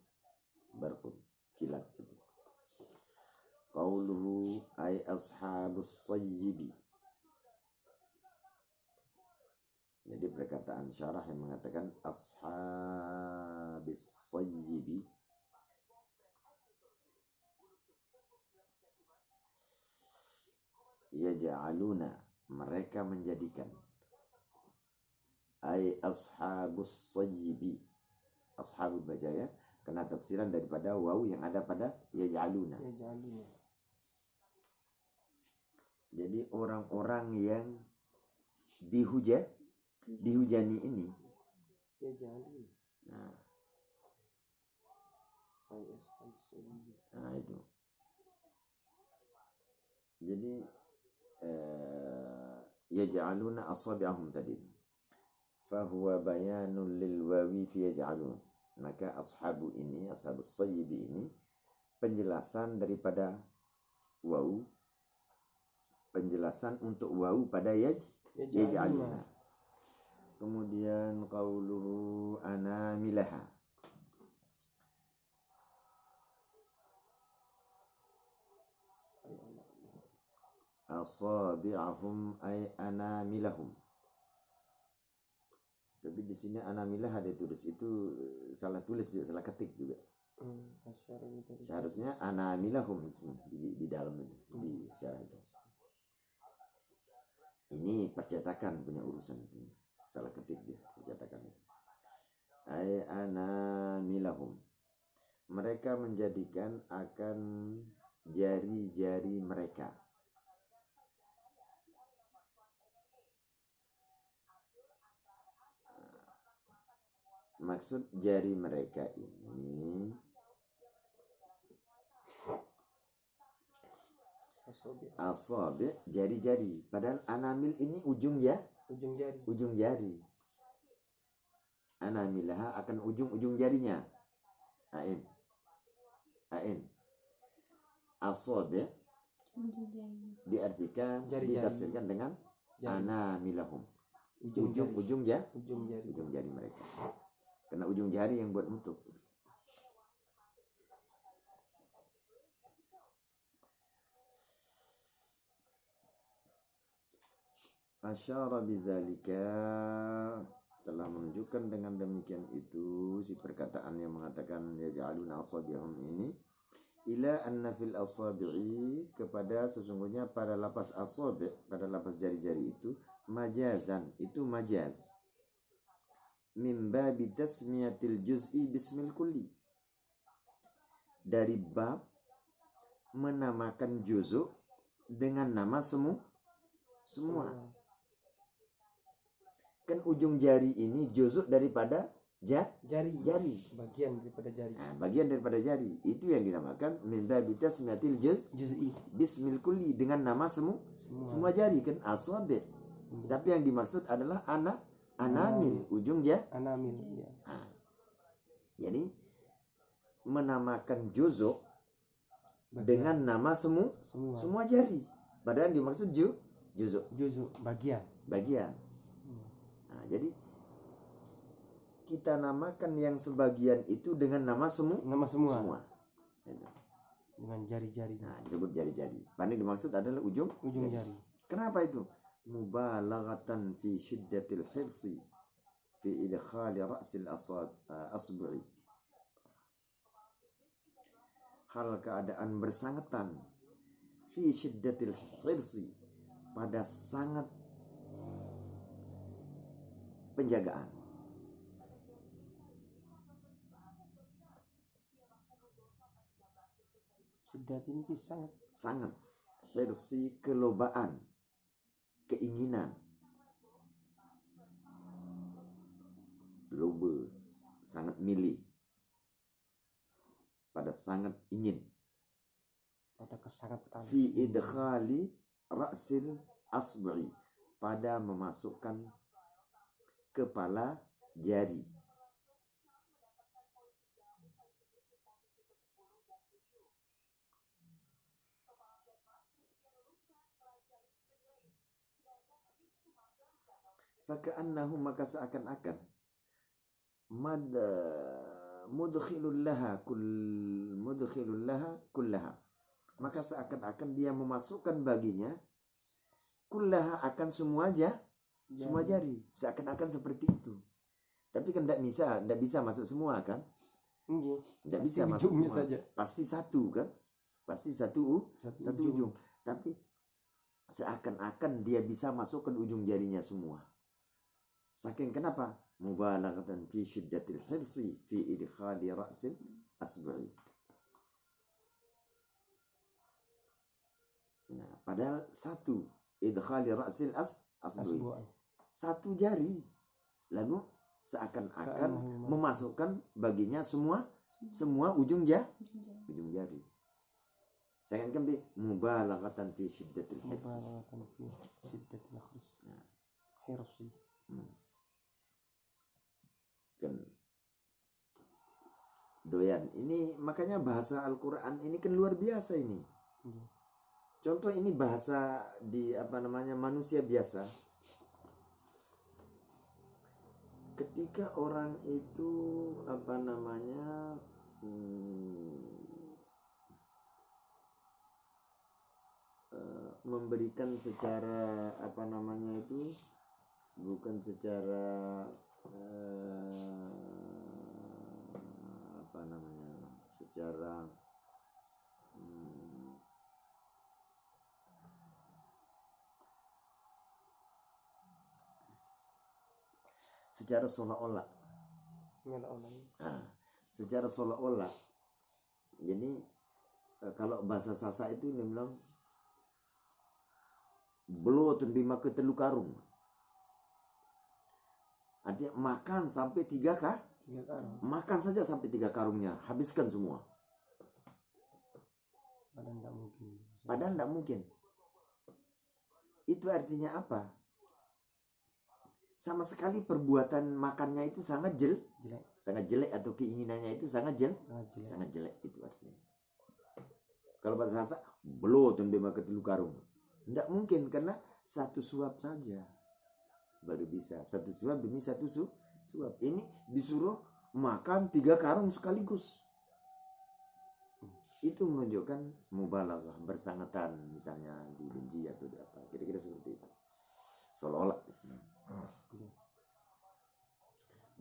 Barakun, kilat itu. Qauluhu ay ashabus sayyibi. Jadi perkataan syarah yang mengatakan ashabis sayyibi, yaj'aluna, mereka menjadikan, ay ashabus sayyibi, ashabul bajaya, karena tafsiran daripada waw yang ada pada yaj'aluna. Jadi orang-orang yang dihujani ini. Nah itu. Jadi yaj'aluna asabi'ahum tadi. Fahuwa bayanun lil wawi fi yaj'alun. Maka ashabu ini, ashabus sayyibi ini penjelasan daripada waw, penjelasan untuk waw pada yaj'aluna. Kemudian qauluhu anamilaha, asabi'ahum ay anamilahum. Tapi di sini anamilah ada tulis, itu salah tulis juga, salah ketik juga. Seharusnya anamilahum di sini, di dalam itu, di syarah itu. Ini percetakan punya urusan itu. Salah ketik dia percetakan. Ay anamilahum. Mereka menjadikan akan jari-jari mereka. Maksud jari mereka ini asabi, jari-jari. Padahal anamil ini ujung jari. Anamilah akan ujung jarinya. Ain. Asabi diartikan, ditafsirkan dengan anamilahum. Ujung jari mereka. Karena ujung jari yang buat nutup. Asyara bidzalika, telah menunjukkan dengan demikian itu si perkataan yang mengatakan yaj'aluna asabi'ahum ini ila anna fil asabi'i, kepada sesungguhnya pada lapas asabi', pada lapas jari-jari itu majazan, itu majaz min babi tasmiyatil juz'i bismil kulli, dari bab menamakan juz'u dengan nama semua. Kan ujung jari ini juz'u daripada jari bagian daripada jari. Nah, bagian daripada jari itu yang dinamakan min babi tasmiyatil Juz'i. bismil kulli, dengan nama semua jari kan asabi. Tapi yang dimaksud adalah anamil, ujung Anamil ya. Nah, jadi menamakan juzuk dengan nama semua jari. Padahal yang dimaksud juzuk bagian. Nah, jadi kita namakan yang sebagian itu dengan nama semua. Dengan jari-jari. Nah, disebut jari-jari. Padahal dimaksud adalah ujung jari. Kenapa itu? Mubalaghatan fi syiddatil hirsi fi idkhali ra'sil asbu'i. Hal keadaan bersangatan fi syiddatil hirsi, pada sangat penjagaan. Syiddat ini sangat hirsi, kelobaan, keinginan. Lobes, sangat milih, pada sangat ingin, pada kesangatan fi idkhali ra'sil asbu'i, pada memasukkan kepala jari. Faka'annahu, maka seakan-akan mudkhilul laha kullaha, maka seakan-akan dia memasukkan baginya kullaha, akan semua jari, seakan-akan seperti itu. Tapi kan tidak bisa masuk semua kan? Tidak bisa masuk semua saja. Pasti satu kan? Pasti satu ujung. Tapi seakan-akan dia bisa masukkan ujung jarinya semua. Saking kenapa? Mubalaghatan fi syiddatil hirsi fi idkhali ra'sil asbu'i. Nah, padahal satu idkhali ra'sil asbu'i, satu jari, lalu seakan-akan memasukkan baginya semua ujung jari. Saya kan bi mubalaghatan fi syiddatil hirsi. Hirsi. Kan doyan ini, makanya bahasa Al-Quran ini kan luar biasa ini. Contoh ini bahasa di manusia biasa. Ketika orang itu memberikan secara bukan secara secara seolah-olah. Secara seolah-olah. Jadi kalau bahasa Sasak itu dia bilang belum bima ke telu karung. Artinya makan sampai 3 karung. Makan saja sampai 3 karungnya, habiskan semua. Padahal tidak mungkin. Itu artinya apa? Sama sekali perbuatan makannya itu sangat jelek, atau keinginannya itu sangat jelek itu artinya. Kalau bahasa Sasak belum bima ke telu karung. Tidak mungkin, karena satu suap saja baru bisa. Satu suap demi satu suap. Ini disuruh makan 3 karung sekaligus. Itu menunjukkan mubalaghah, bersangatan, misalnya dibenci atau di apa. Kira-kira seperti itu. Seolah-olah.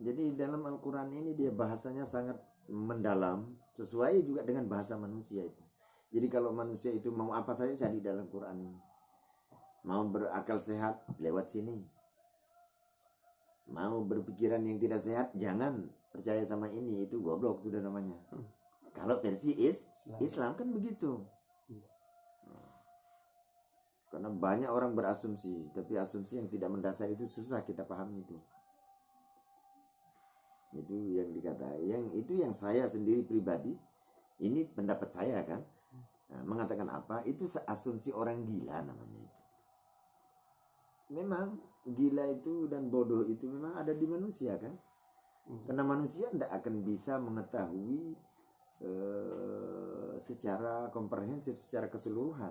Jadi dalam Al-Quran ini dia bahasanya sangat mendalam, sesuai juga dengan bahasa manusia itu. Jadi kalau manusia itu mau apa saja cari dalam Quran ini. Mau berakal sehat, lewat sini. Mau berpikiran yang tidak sehat, jangan percaya sama ini, itu goblok itu namanya. Kalau versi Islam kan begitu. Karena banyak orang berasumsi, tapi asumsi yang tidak mendasar itu susah kita pahami itu. Itu yang dikatakan, yang saya sendiri pribadi, ini pendapat saya kan, mengatakan apa? Itu asumsi orang gila namanya itu. Memang gila itu dan bodoh itu memang ada di manusia kan, karena manusia tidak akan bisa mengetahui secara komprehensif, secara keseluruhan.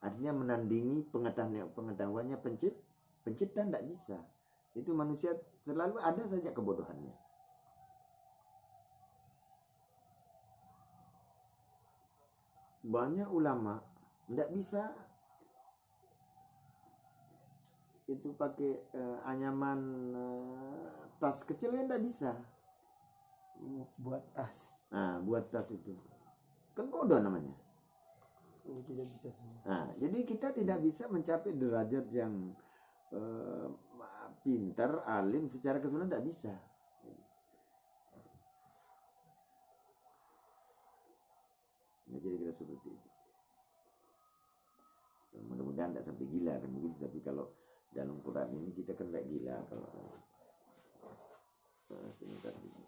Artinya menandingi pengetahuannya pencipta tidak bisa. Itu manusia selalu ada saja kebodohannya. Banyak ulama tidak bisa itu pakai anyaman tas kecil yang tidak bisa buat tas. Nah, buat tas itu kan bodoh namanya. Ini tidak bisa semua. Nah, jadi kita tidak bisa mencapai derajat yang pintar, alim secara keseluruhan, tidak bisa. Ya, kira-kira seperti itu. Mudah-mudahan tidak sampai gila kan begitu. Tapi kalau dalam Quran ini kita kan tidak gila kalau sebentar dulu.